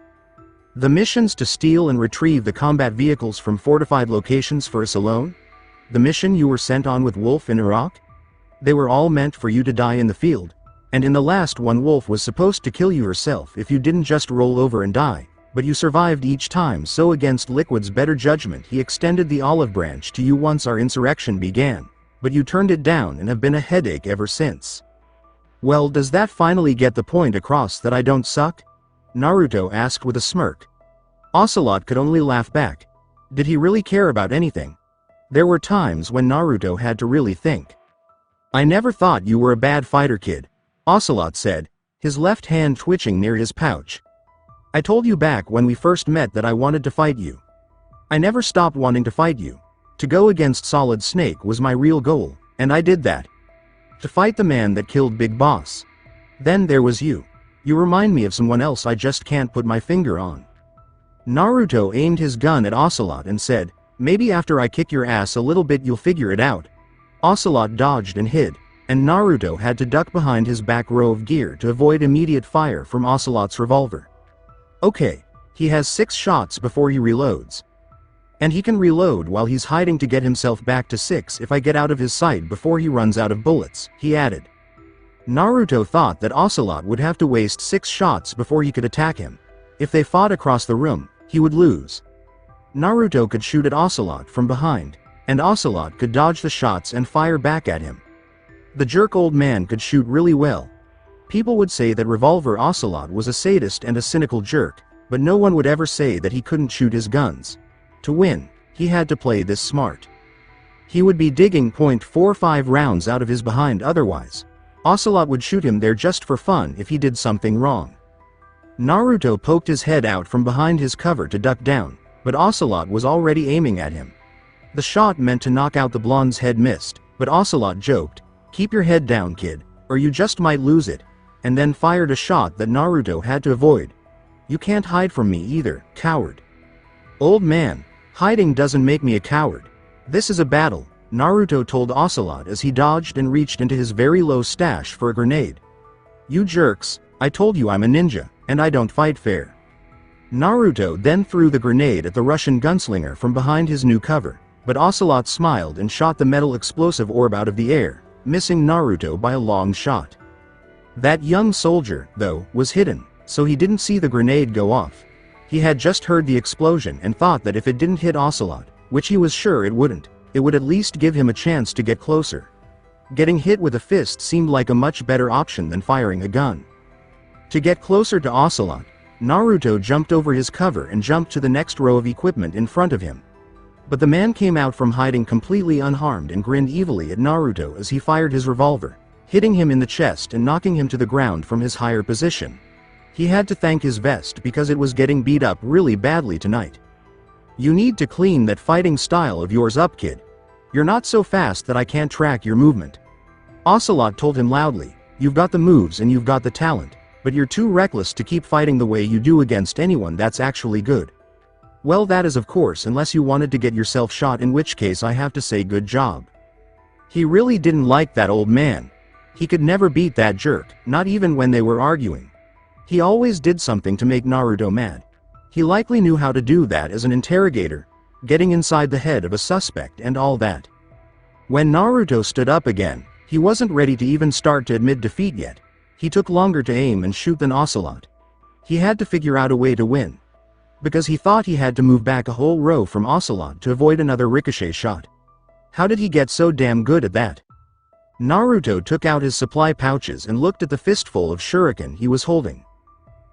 Speaker 2: The missions to steal and retrieve the combat vehicles from fortified locations for us alone? The mission you were sent on with Wolf in Iraq? They were all meant for you to die in the field. And in the last one Wolf was supposed to kill you herself if you didn't just roll over and die, but you survived each time, so against Liquid's better judgment he extended the olive branch to you once our insurrection began, but you turned it down and have been a headache ever since. Well, does that finally get the point across that I don't suck? Naruto asked with a smirk. Ocelot could only laugh back. Did he really care about anything? There were times when Naruto had to really think. I never thought you were a bad fighter, kid, Ocelot said, his left hand twitching near his pouch. I told you back when we first met that I wanted to fight you. I never stopped wanting to fight you. To go against Solid Snake was my real goal, and I did that. To fight the man that killed Big Boss. Then there was you. You remind me of someone else I just can't put my finger on. Naruto aimed his gun at Ocelot and said, maybe after I kick your ass a little bit you'll figure it out. Ocelot dodged and hid, and Naruto had to duck behind his back row of gear to avoid immediate fire from Ocelot's revolver. Okay, he has 6 shots before he reloads. And he can reload while he's hiding to get himself back to 6 if I get out of his sight before he runs out of bullets, he added. Naruto thought that Ocelot would have to waste 6 shots before he could attack him. If they fought across the room, he would lose. Naruto could shoot at Ocelot from behind, and Ocelot could dodge the shots and fire back at him. The jerk old man could shoot really well. People would say that Revolver Ocelot was a sadist and a cynical jerk, but no one would ever say that he couldn't shoot his guns. To win, he had to play this smart. He would be digging .45 rounds out of his behind otherwise. Ocelot would shoot him there just for fun if he did something wrong. Naruto poked his head out from behind his cover to duck down, but Ocelot was already aiming at him. The shot meant to knock out the blonde's head missed, but Ocelot joked, keep your head down, kid, or you just might lose it, and then fired a shot that Naruto had to avoid. You can't hide from me either, coward. Old man, hiding doesn't make me a coward. This is a battle, Naruto told Ocelot as he dodged and reached into his very low stash for a grenade. You jerks, I told you I'm a ninja, and I don't fight fair. Naruto then threw the grenade at the Russian gunslinger from behind his new cover, but Ocelot smiled and shot the metal explosive orb out of the air, missing Naruto by a long shot. That young soldier, though, was hidden, so he didn't see the grenade go off. He had just heard the explosion and thought that if it didn't hit Ocelot, which he was sure it wouldn't, it would at least give him a chance to get closer. Getting hit with a fist seemed like a much better option than firing a gun. To get closer to Ocelot, Naruto jumped over his cover and jumped to the next row of equipment in front of him. But the man came out from hiding completely unharmed and grinned evilly at Naruto as he fired his revolver, hitting him in the chest and knocking him to the ground from his higher position. He had to thank his vest because it was getting beat up really badly tonight. You need to clean that fighting style of yours up, kid. You're not so fast that I can't track your movement. Ocelot told him loudly, you've got the moves and you've got the talent, but you're too reckless to keep fighting the way you do against anyone that's actually good. Well, that is of course unless you wanted to get yourself shot, in which case I have to say good job. He really didn't like that old man. He could never beat that jerk, not even when they were arguing. He always did something to make Naruto mad. He likely knew how to do that as an interrogator, getting inside the head of a suspect and all that. When Naruto stood up again, He wasn't ready to even start to admit defeat yet. He took longer to aim and shoot than Ocelot. He had to figure out a way to win. Because he thought he had to move back a whole row from Ocelot to avoid another ricochet shot. How did he get so damn good at that? Naruto took out his supply pouches and looked at the fistful of shuriken he was holding.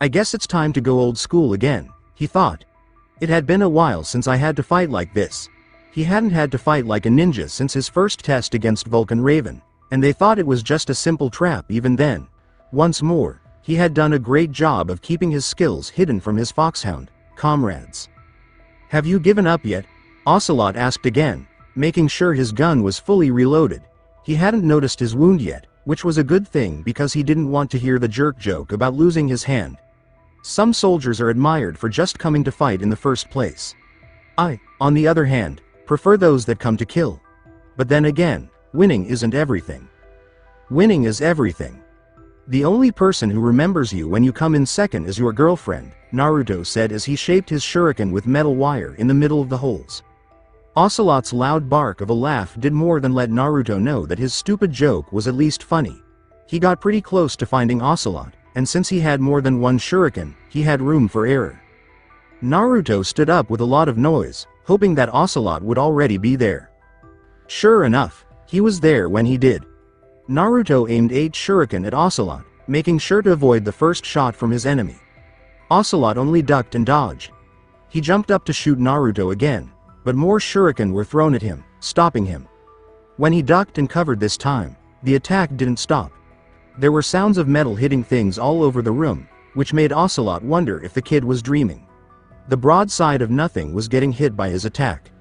Speaker 2: I guess it's time to go old school again, he thought. It had been a while since I had to fight like this. He hadn't had to fight like a ninja since his first test against Vulcan Raven, and they thought it was just a simple trap even then. Once more, he had done a great job of keeping his skills hidden from his foxhound comrades. Have you given up yet? Ocelot asked again, making sure his gun was fully reloaded. He hadn't noticed his wound yet, which was a good thing because he didn't want to hear the jerk joke about losing his hand. Some soldiers are admired for just coming to fight in the first place. I, on the other hand, prefer those that come to kill. But then again, winning isn't everything. Winning is everything. The only person who remembers you when you come in second is your girlfriend, Naruto said as he shaped his shuriken with metal wire in the middle of the holes. Ocelot's loud bark of a laugh did more than let Naruto know that his stupid joke was at least funny. He got pretty close to finding Ocelot, and since he had more than one shuriken, he had room for error. Naruto stood up with a lot of noise, hoping that Ocelot would already be there. Sure enough, he was there when he did. Naruto aimed 8 shuriken at Ocelot, making sure to avoid the first shot from his enemy. Ocelot only ducked and dodged. He jumped up to shoot Naruto again, but more shuriken were thrown at him, stopping him. When he ducked and covered this time, the attack didn't stop. There were sounds of metal hitting things all over the room, which made Ocelot wonder if the kid was dreaming. The broad side of nothing was getting hit by his attack.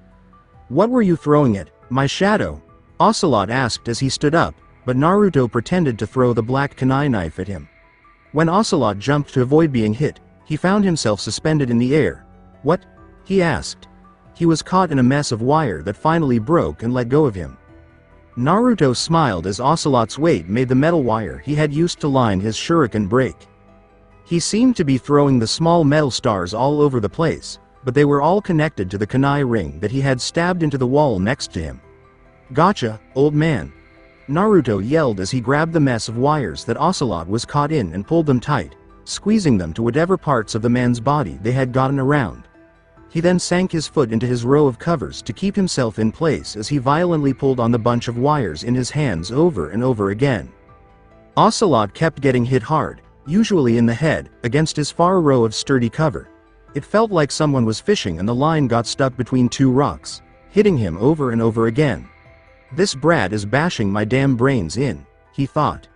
Speaker 2: What were you throwing at, my shadow? Ocelot asked as he stood up, but Naruto pretended to throw the black kunai knife at him. When Ocelot jumped to avoid being hit, he found himself suspended in the air. What? He asked. He was caught in a mess of wire that finally broke and let go of him. Naruto smiled as Ocelot's weight made the metal wire he had used to line his shuriken break. He seemed to be throwing the small metal stars all over the place, but they were all connected to the kunai ring that he had stabbed into the wall next to him. Gotcha, old man. Naruto yelled as he grabbed the mess of wires that Ocelot was caught in and pulled them tight, squeezing them to whatever parts of the man's body they had gotten around. He then sank his foot into his row of covers to keep himself in place as he violently pulled on the bunch of wires in his hands over and over again. Ocelot kept getting hit hard, usually in the head, against his far row of sturdy cover. It felt like someone was fishing and the line got stuck between 2 rocks, hitting him over and over again. This brat is bashing my damn brains in, he thought.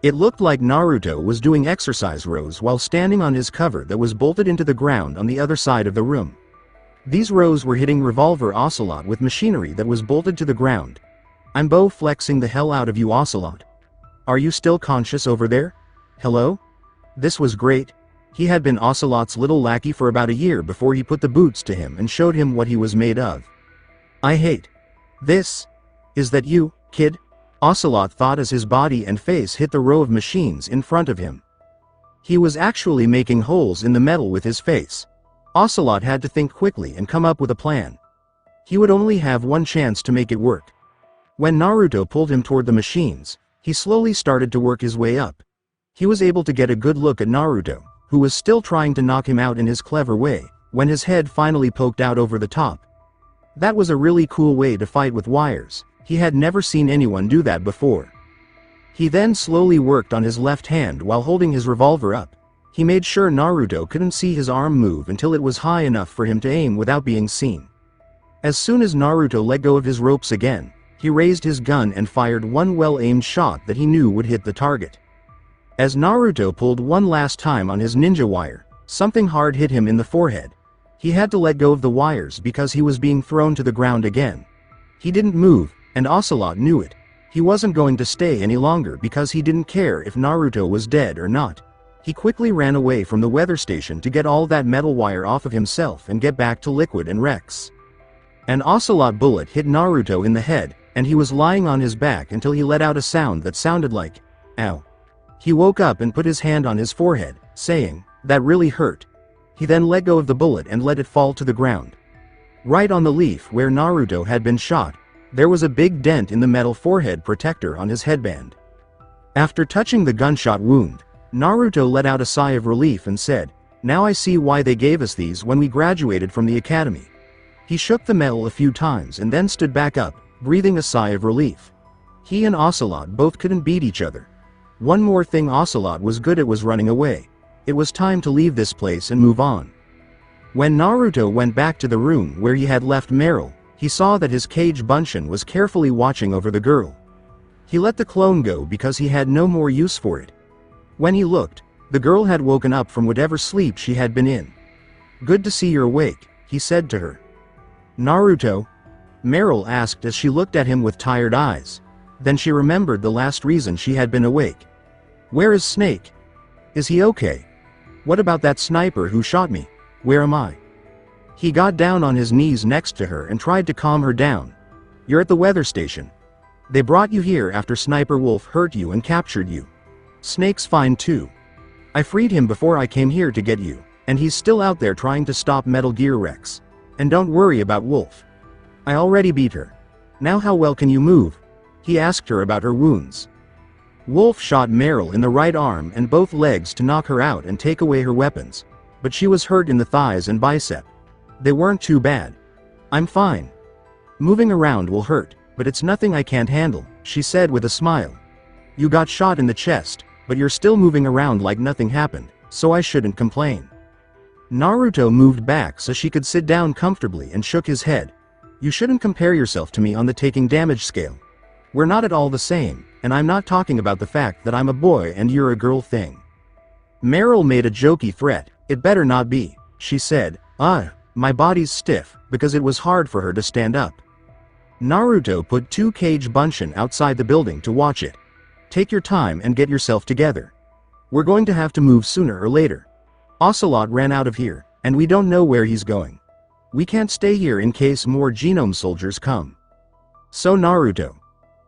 Speaker 2: It looked like Naruto was doing exercise rows while standing on his cover that was bolted into the ground on the other side of the room. These rows were hitting Revolver Ocelot with machinery that was bolted to the ground. I'm bow flexing the hell out of you, Ocelot. Are you still conscious over there? Hello? This was great. He had been Ocelot's little lackey for about a year before he put the boots to him and showed him what he was made of. I hate this. Is that you, kid? Ocelot thought as his body and face hit the row of machines in front of him. He was actually making holes in the metal with his face. Ocelot had to think quickly and come up with a plan. He would only have one chance to make it work. When Naruto pulled him toward the machines, he slowly started to work his way up. He was able to get a good look at Naruto, who was still trying to knock him out in his clever way, when his head finally poked out over the top. That was a really cool way to fight with wires. He had never seen anyone do that before. He then slowly worked on his left hand while holding his revolver up. He made sure Naruto couldn't see his arm move until it was high enough for him to aim without being seen. As soon as Naruto let go of his ropes again, he raised his gun and fired one well-aimed shot that he knew would hit the target. As Naruto pulled one last time on his ninja wire, something hard hit him in the forehead. He had to let go of the wires because he was being thrown to the ground again. He didn't move, and Ocelot knew it. He wasn't going to stay any longer because he didn't care if Naruto was dead or not. He quickly ran away from the weather station to get all that metal wire off of himself and get back to Liquid and Rex. An Ocelot bullet hit Naruto in the head, and he was lying on his back until he let out a sound that sounded like, ow. He woke up and put his hand on his forehead, saying, that really hurt. He then let go of the bullet and let it fall to the ground. Right on the leaf where Naruto had been shot, There was a big dent in the metal forehead protector on his headband. After touching the gunshot wound, Naruto let out a sigh of relief and said, "Now I see why they gave us these when we graduated from the academy." He shook the metal a few times and then stood back up, breathing a sigh of relief. He and Ocelot both couldn't beat each other. One more thing Ocelot was good at was running away. It was time to leave this place and move on. When Naruto went back to the room where he had left Meryl, he saw that his cage Bunshin was carefully watching over the girl. He let the clone go because he had no more use for it. When he looked, the girl had woken up from whatever sleep she had been in. "Good to see you're awake," he said to her. "Naruto?" Meryl asked as she looked at him with tired eyes. Then she remembered the last reason she had been awake. "Where is Snake? Is he okay? What about that sniper who shot me? Where am I?" He got down on his knees next to her and tried to calm her down. "You're at the weather station. They brought you here after Sniper Wolf hurt you and captured you. Snake's fine too. I freed him before I came here to get you, and he's still out there trying to stop Metal Gear Rex. And don't worry about Wolf. I already beat her. Now how well can you move?" He asked her about her wounds. Wolf shot Meryl in the right arm and both legs to knock her out and take away her weapons, but she was hurt in the thighs and bicep. They weren't too bad. "I'm fine. Moving around will hurt, but it's nothing I can't handle," she said with a smile. "You got shot in the chest, but you're still moving around like nothing happened, so I shouldn't complain." Naruto moved back so she could sit down comfortably and shook his head. "You shouldn't compare yourself to me on the taking damage scale. We're not at all the same, and I'm not talking about the fact that I'm a boy and you're a girl thing." Meryl made a jokey threat. "It better not be," she said. My body's stiff," because it was hard for her to stand up. Naruto put 2 cage Bunshin outside the building to watch it. "Take your time and get yourself together. We're going to have to move sooner or later. Ocelot ran out of here, and we don't know where he's going. We can't stay here in case more genome soldiers come." "So Naruto,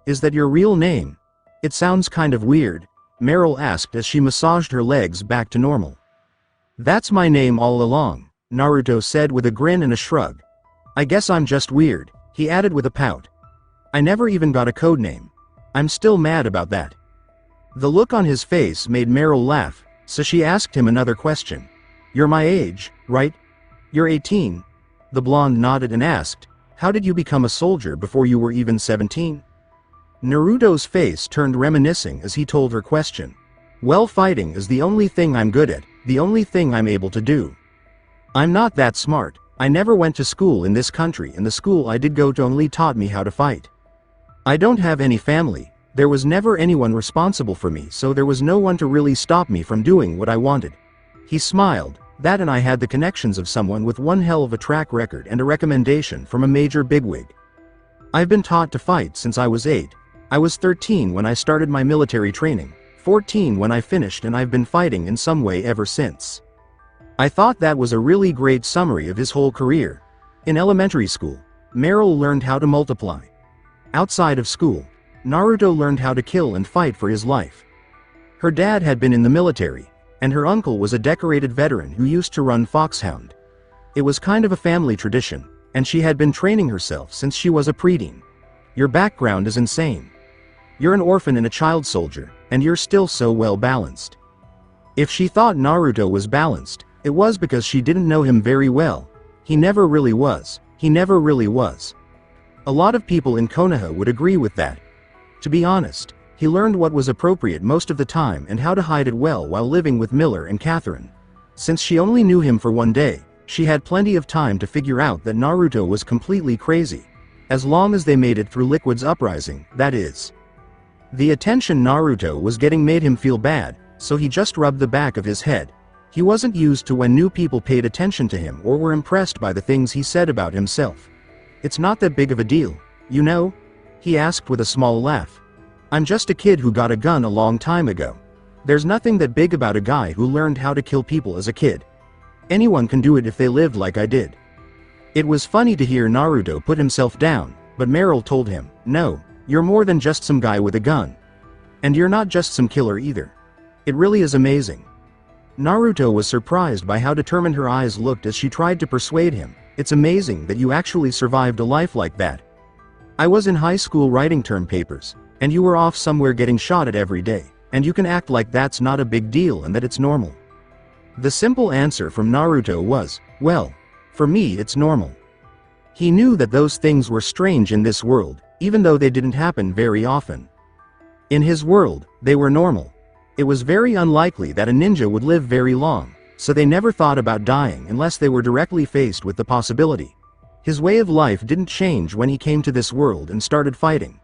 Speaker 2: is that your real name? It sounds kind of weird," Meryl asked as she massaged her legs back to normal. "That's my name all along," Naruto said with a grin and a shrug. "I guess I'm just weird," he added with a pout. "I never even got a code name. I'm still mad about that." The look on his face made Meryl laugh, so she asked him another question. "You're my age, right? You're 18? The blonde nodded and asked, "How did you become a soldier before you were even 17? Naruto's face turned reminiscing as he told her question. "Well, fighting is the only thing I'm good at, the only thing I'm able to do. I'm not that smart. I never went to school in this country and the school I did go to only taught me how to fight. I don't have any family. There was never anyone responsible for me, so there was no one to really stop me from doing what I wanted." He smiled. "That and I had the connections of someone with one hell of a track record and a recommendation from a major bigwig. I've been taught to fight since I was 8. I was 13 when I started my military training, 14 when I finished, and I've been fighting in some way ever since." I thought that was a really great summary of his whole career. In elementary school, Meryl learned how to multiply. Outside of school, Naruto learned how to kill and fight for his life. Her dad had been in the military, and her uncle was a decorated veteran who used to run Foxhound. It was kind of a family tradition, and she had been training herself since she was a preteen. Your background is insane. You're an orphan and a child soldier, and you're still so well balanced. If she thought Naruto was balanced, it was because she didn't know him very well. He never really was. He never really was. A lot of people in Konoha would agree with that. To be honest, he learned what was appropriate most of the time and how to hide it well while living with Miller and Catherine. Since she only knew him for one day, she had plenty of time to figure out that Naruto was completely crazy. As long as they made it through Liquid's uprising, that is. The attention Naruto was getting made him feel bad, so he just rubbed the back of his head. He wasn't used to when new people paid attention to him or were impressed by the things he said about himself. "It's not that big of a deal, you know?" he asked with a small laugh. "I'm just a kid who got a gun a long time ago. There's nothing that big about a guy who learned how to kill people as a kid. Anyone can do it if they lived like I did." It was funny to hear Naruto put himself down, but Meryl told him, "No, you're more than just some guy with a gun. And you're not just some killer either. It really is amazing." Naruto was surprised by how determined her eyes looked as she tried to persuade him. "It's amazing that you actually survived a life like that. I was in high school writing term papers, and you were off somewhere getting shot at every day, and you can act like that's not a big deal and that it's normal. The simple answer from Naruto was, well, for me it's normal. He knew that those things were strange in this world, even though they didn't happen very often. In his world, they were normal. It was very unlikely that a ninja would live very long, so they never thought about dying unless they were directly faced with the possibility. His way of life didn't change when he came to this world and started fighting.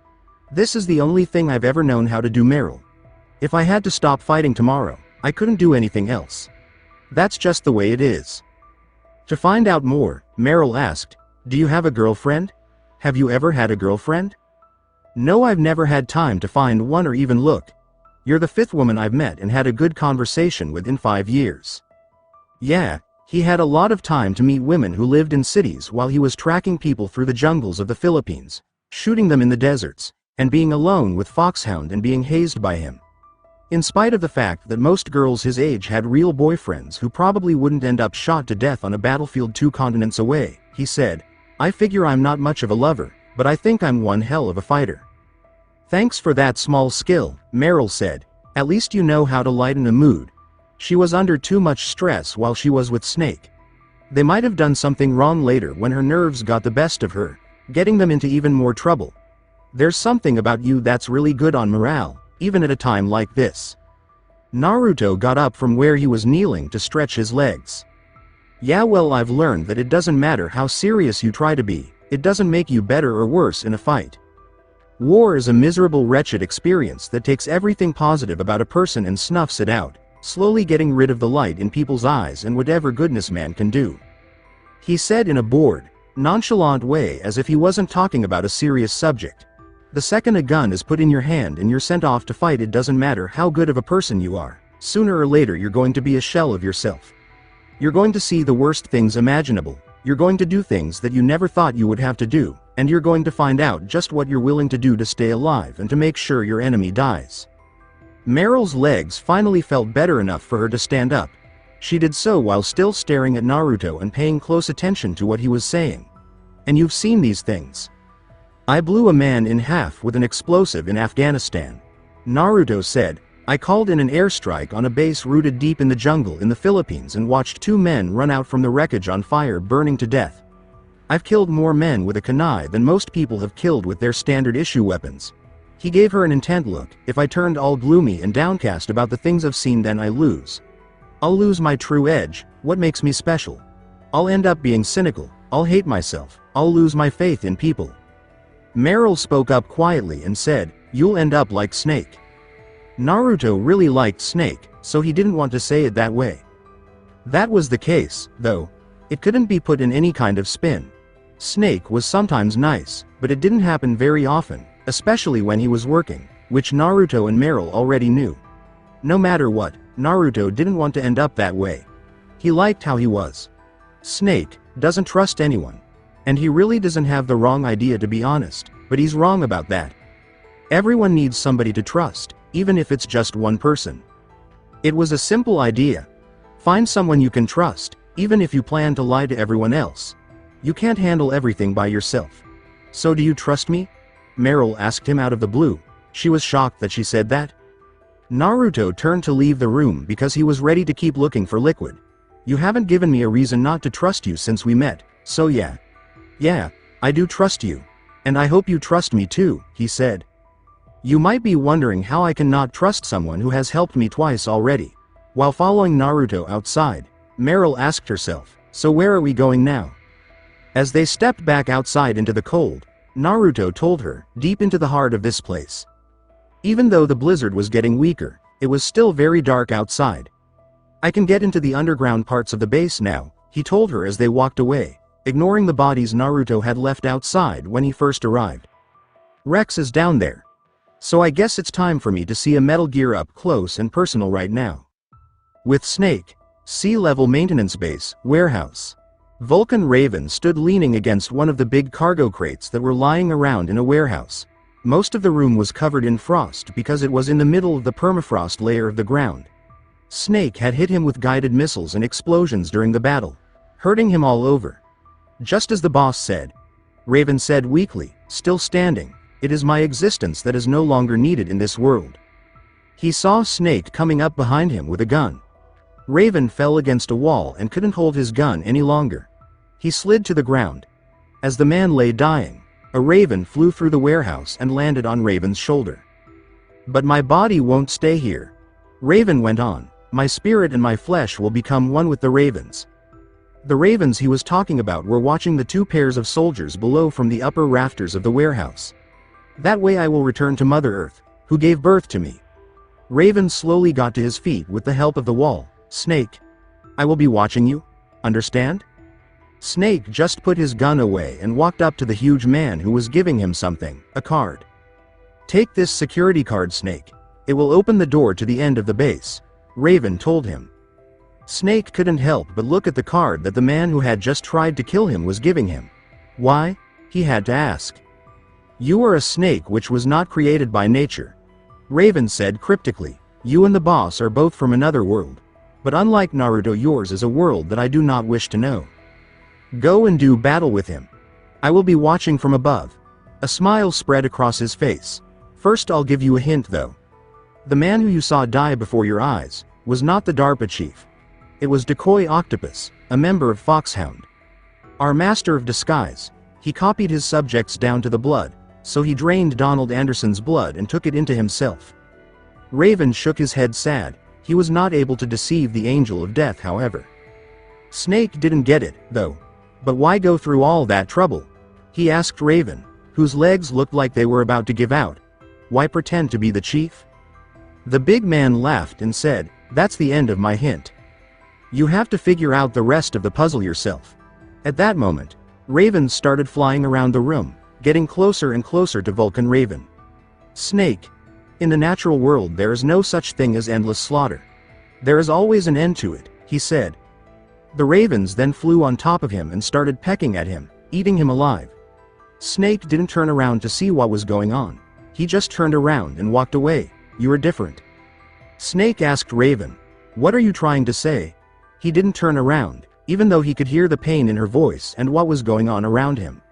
Speaker 2: This is the only thing I've ever known how to do, Meryl. If I had to stop fighting tomorrow, I couldn't do anything else. That's just the way it is. To find out more, Meryl asked, do you have a girlfriend? Have you ever had a girlfriend? No, I've never had time to find one or even look. You're the 5th woman I've met and had a good conversation with in 5 years. Yeah, he had a lot of time to meet women who lived in cities while he was tracking people through the jungles of the Philippines, shooting them in the deserts, and being alone with Foxhound and being hazed by him. In spite of the fact that most girls his age had real boyfriends who probably wouldn't end up shot to death on a battlefield 2 continents away, he said, I figure I'm not much of a lover, but I think I'm one hell of a fighter. Thanks for that small skill, Meryl said. At least you know how to lighten a mood. She was under too much stress while she was with Snake. They might have done something wrong later when her nerves got the best of her, getting them into even more trouble. There's something about you that's really good on morale, even at a time like this. Naruto got up from where he was kneeling to stretch his legs. Yeah, well, I've learned that it doesn't matter how serious you try to be, it doesn't make you better or worse in a fight. War is a miserable, wretched experience that takes everything positive about a person and snuffs it out, slowly getting rid of the light in people's eyes and whatever goodness man can do. He said in a bored, nonchalant way as if he wasn't talking about a serious subject. The second a gun is put in your hand and you're sent off to fight, it doesn't matter how good of a person you are, sooner or later you're going to be a shell of yourself. You're going to see the worst things imaginable, you're going to do things that you never thought you would have to do, and you're going to find out just what you're willing to do to stay alive and to make sure your enemy dies. Meryl's legs finally felt better enough for her to stand up. She did so while still staring at Naruto and paying close attention to what he was saying. And you've seen these things. I blew a man in half with an explosive in Afghanistan. Naruto said, I called in an airstrike on a base rooted deep in the jungle in the Philippines and watched 2 men run out from the wreckage on fire, burning to death. I've killed more men with a kunai than most people have killed with their standard issue weapons. He gave her an intent look. If I turned all gloomy and downcast about the things I've seen, then I lose. I'll lose my true edge, what makes me special. I'll end up being cynical, I'll hate myself, I'll lose my faith in people. Meryl spoke up quietly and said, you'll end up like Snake. Naruto really liked Snake, so he didn't want to say it that way. That was the case, though. It couldn't be put in any kind of spin. Snake was sometimes nice, but it didn't happen very often, especially when he was working, which Naruto and Meryl already knew. No matter what, Naruto didn't want to end up that way. He liked how he was. Snake doesn't trust anyone. And he really doesn't have the wrong idea, to be honest, but he's wrong about that. Everyone needs somebody to trust, even if it's just one person. It was a simple idea. Find someone you can trust, even if you plan to lie to everyone else. You can't handle everything by yourself. So do you trust me? Meryl asked him out of the blue. She was shocked that she said that. Naruto turned to leave the room because he was ready to keep looking for Liquid. You haven't given me a reason not to trust you since we met, so yeah. Yeah, I do trust you. And I hope you trust me too, he said. You might be wondering how I can not trust someone who has helped me twice already. While following Naruto outside, Meryl asked herself, so where are we going now? As they stepped back outside into the cold, Naruto told her, deep into the heart of this place. Even though the blizzard was getting weaker, it was still very dark outside. I can get into the underground parts of the base now, he told her as they walked away, ignoring the bodies Naruto had left outside when he first arrived. Rex is down there. So I guess it's time for me to see a Metal Gear up close and personal right now. With Snake, sea-level maintenance base, warehouse. Vulcan Raven stood leaning against one of the big cargo crates that were lying around in a warehouse. Most of the room was covered in frost because it was in the middle of the permafrost layer of the ground. Snake had hit him with guided missiles and explosions during the battle, hurting him all over. Just as the boss said. Raven said weakly, still standing. It is my existence that is no longer needed in this world. He saw Snake coming up behind him with a gun. Raven fell against a wall and couldn't hold his gun any longer. He slid to the ground. As the man lay dying, a raven flew through the warehouse and landed on Raven's shoulder. But my body won't stay here. Raven went on. My spirit and my flesh will become one with the ravens. The ravens he was talking about were watching the two pairs of soldiers below from the upper rafters of the warehouse. That way I will return to Mother Earth, who gave birth to me. Raven slowly got to his feet with the help of the wall. Snake, I will be watching you. Understand? Snake just put his gun away and walked up to the huge man who was giving him something, a card. Take this security card, Snake. It will open the door to the end of the base, Raven told him. Snake couldn't help but look at the card that the man who had just tried to kill him was giving him. Why? He had to ask. You are a snake which was not created by nature. Raven said cryptically. You and the boss are both from another world. But unlike Naruto, yours is a world that I do not wish to know. Go and do battle with him. I will be watching from above. A smile spread across his face. First I'll give you a hint though. The man who you saw die before your eyes was not the DARPA chief. It was Decoy Octopus, a member of Foxhound. Our master of disguise. He copied his subjects down to the blood, so he drained Donald Anderson's blood and took it into himself. Raven shook his head sad. He was not able to deceive the Angel of Death, however. Snake didn't get it, though. But why go through all that trouble? He asked Raven, whose legs looked like they were about to give out. Why pretend to be the chief? The big man laughed and said, that's the end of my hint. You have to figure out the rest of the puzzle yourself. At that moment, ravens started flying around the room, getting closer and closer to Vulcan Raven. Snake. In the natural world there is no such thing as endless slaughter. There is always an end to it, he said. The ravens then flew on top of him and started pecking at him, eating him alive. Snake didn't turn around to see what was going on. He just turned around and walked away. You are different. Snake asked Raven, what are you trying to say? He didn't turn around, even though he could hear the pain in her voice and what was going on around him.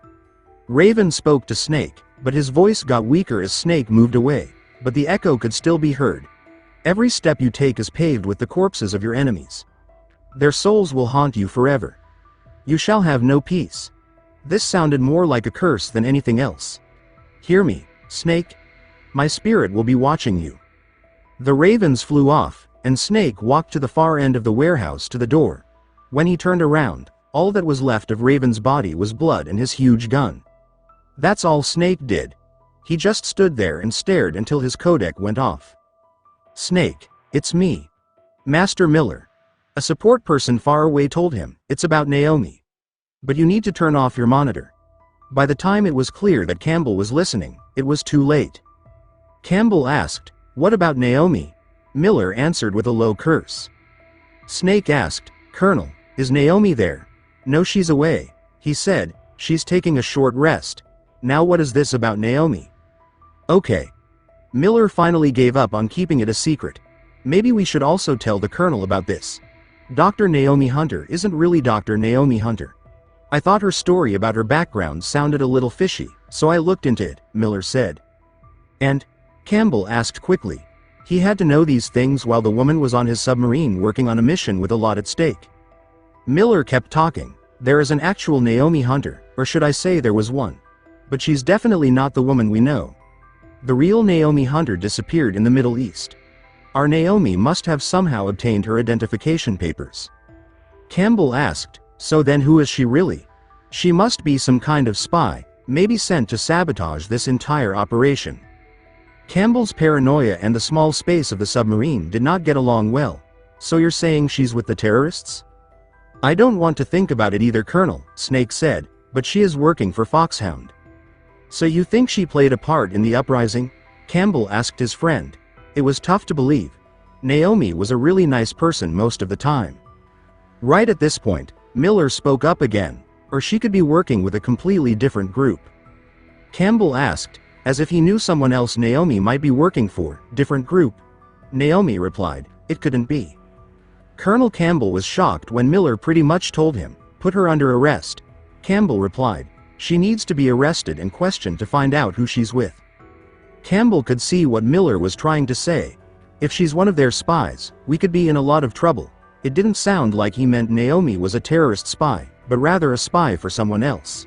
Speaker 2: Raven spoke to Snake, but his voice got weaker as Snake moved away, but the echo could still be heard. Every step you take is paved with the corpses of your enemies. Their souls will haunt you forever. You shall have no peace. This sounded more like a curse than anything else. Hear me, Snake. My spirit will be watching you. The ravens flew off, and Snake walked to the far end of the warehouse to the door. When he turned around, all that was left of Raven's body was blood and his huge gun. That's all Snake did. He just stood there and stared until his codec went off. Snake, it's me. Master Miller. A support person far away told him, it's about Naomi. But you need to turn off your monitor. By the time it was clear that Campbell was listening, it was too late. Campbell asked, what about Naomi? Miller answered with a low curse. Snake asked, Colonel, is Naomi there? No, she's away. He said, she's taking a short rest. Now what is this about Naomi? Okay. Miller finally gave up on keeping it a secret. Maybe we should also tell the Colonel about this. Dr. Naomi Hunter isn't really Dr. Naomi Hunter. I thought her story about her background sounded a little fishy, so I looked into it, Miller said. And? Campbell asked quickly. He had to know these things while the woman was on his submarine working on a mission with a lot at stake. Miller kept talking. There is an actual Naomi Hunter, or should I say there was one. But she's definitely not the woman we know. The real Naomi Hunter disappeared in the Middle East. Our Naomi must have somehow obtained her identification papers. Campbell asked, so then who is she really? She must be some kind of spy, maybe sent to sabotage this entire operation. Campbell's paranoia and the small space of the submarine did not get along well. So you're saying she's with the terrorists? I don't want to think about it either, Colonel, Snake said, but she is working for Foxhound. So you think she played a part in the uprising? Campbell asked his friend. It was tough to believe. Naomi was a really nice person most of the time. Right at this point, Miller spoke up again, or she could be working with a completely different group. Campbell asked, as if he knew someone else Naomi might be working for, different group. Naomi replied, it couldn't be. Colonel Campbell was shocked when Miller pretty much told him, put her under arrest. Campbell replied, She needs to be arrested and questioned to find out who she's with. Campbell could see what Miller was trying to say. If she's one of their spies, we could be in a lot of trouble. It didn't sound like he meant Naomi was a terrorist spy, but rather a spy for someone else.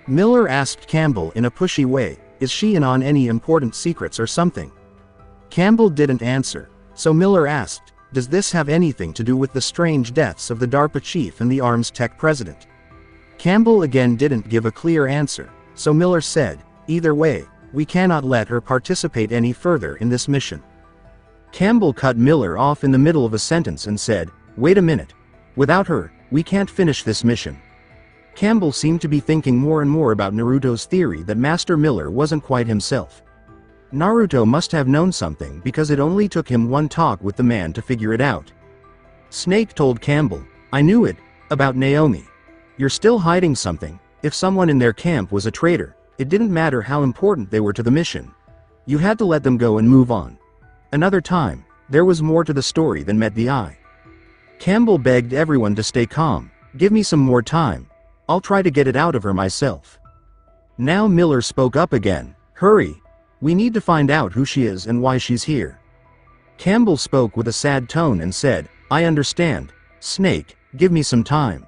Speaker 2: Miller asked Campbell in a pushy way, is she in on any important secrets or something? Campbell didn't answer, so Miller asked, does this have anything to do with the strange deaths of the DARPA chief and the arms tech president? Campbell again didn't give a clear answer, so Miller said, either way, we cannot let her participate any further in this mission. Campbell cut Miller off in the middle of a sentence and said, wait a minute. Without her, we can't finish this mission. Campbell seemed to be thinking more and more about Naruto's theory that Master Miller wasn't quite himself. Naruto must have known something because it only took him one talk with the man to figure it out. Snake told Campbell, I knew it, about Naomi. You're still hiding something. If someone in their camp was a traitor, it didn't matter how important they were to the mission. You had to let them go and move on. Another time, there was more to the story than met the eye. Campbell begged everyone to stay calm, give me some more time. I'll try to get it out of her myself. Now Miller spoke up again, hurry. We need to find out who she is and why she's here. Campbell spoke with a sad tone and said, I understand. Snake, give me some time.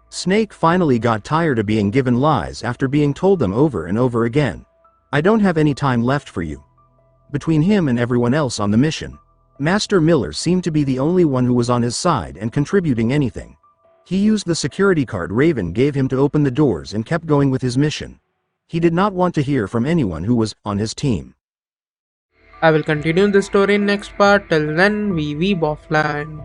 Speaker 2: Snake finally got tired of being given lies after being told them over and over again. I don't have any time left for you. Between him and everyone else on the mission, Master Miller seemed to be the only one who was on his side and contributing anything. He used the security card Raven gave him to open the doors and kept going with his mission. He did not want to hear from anyone who was on his team.
Speaker 1: I will continue the story in next part. Till then, we weeb offline.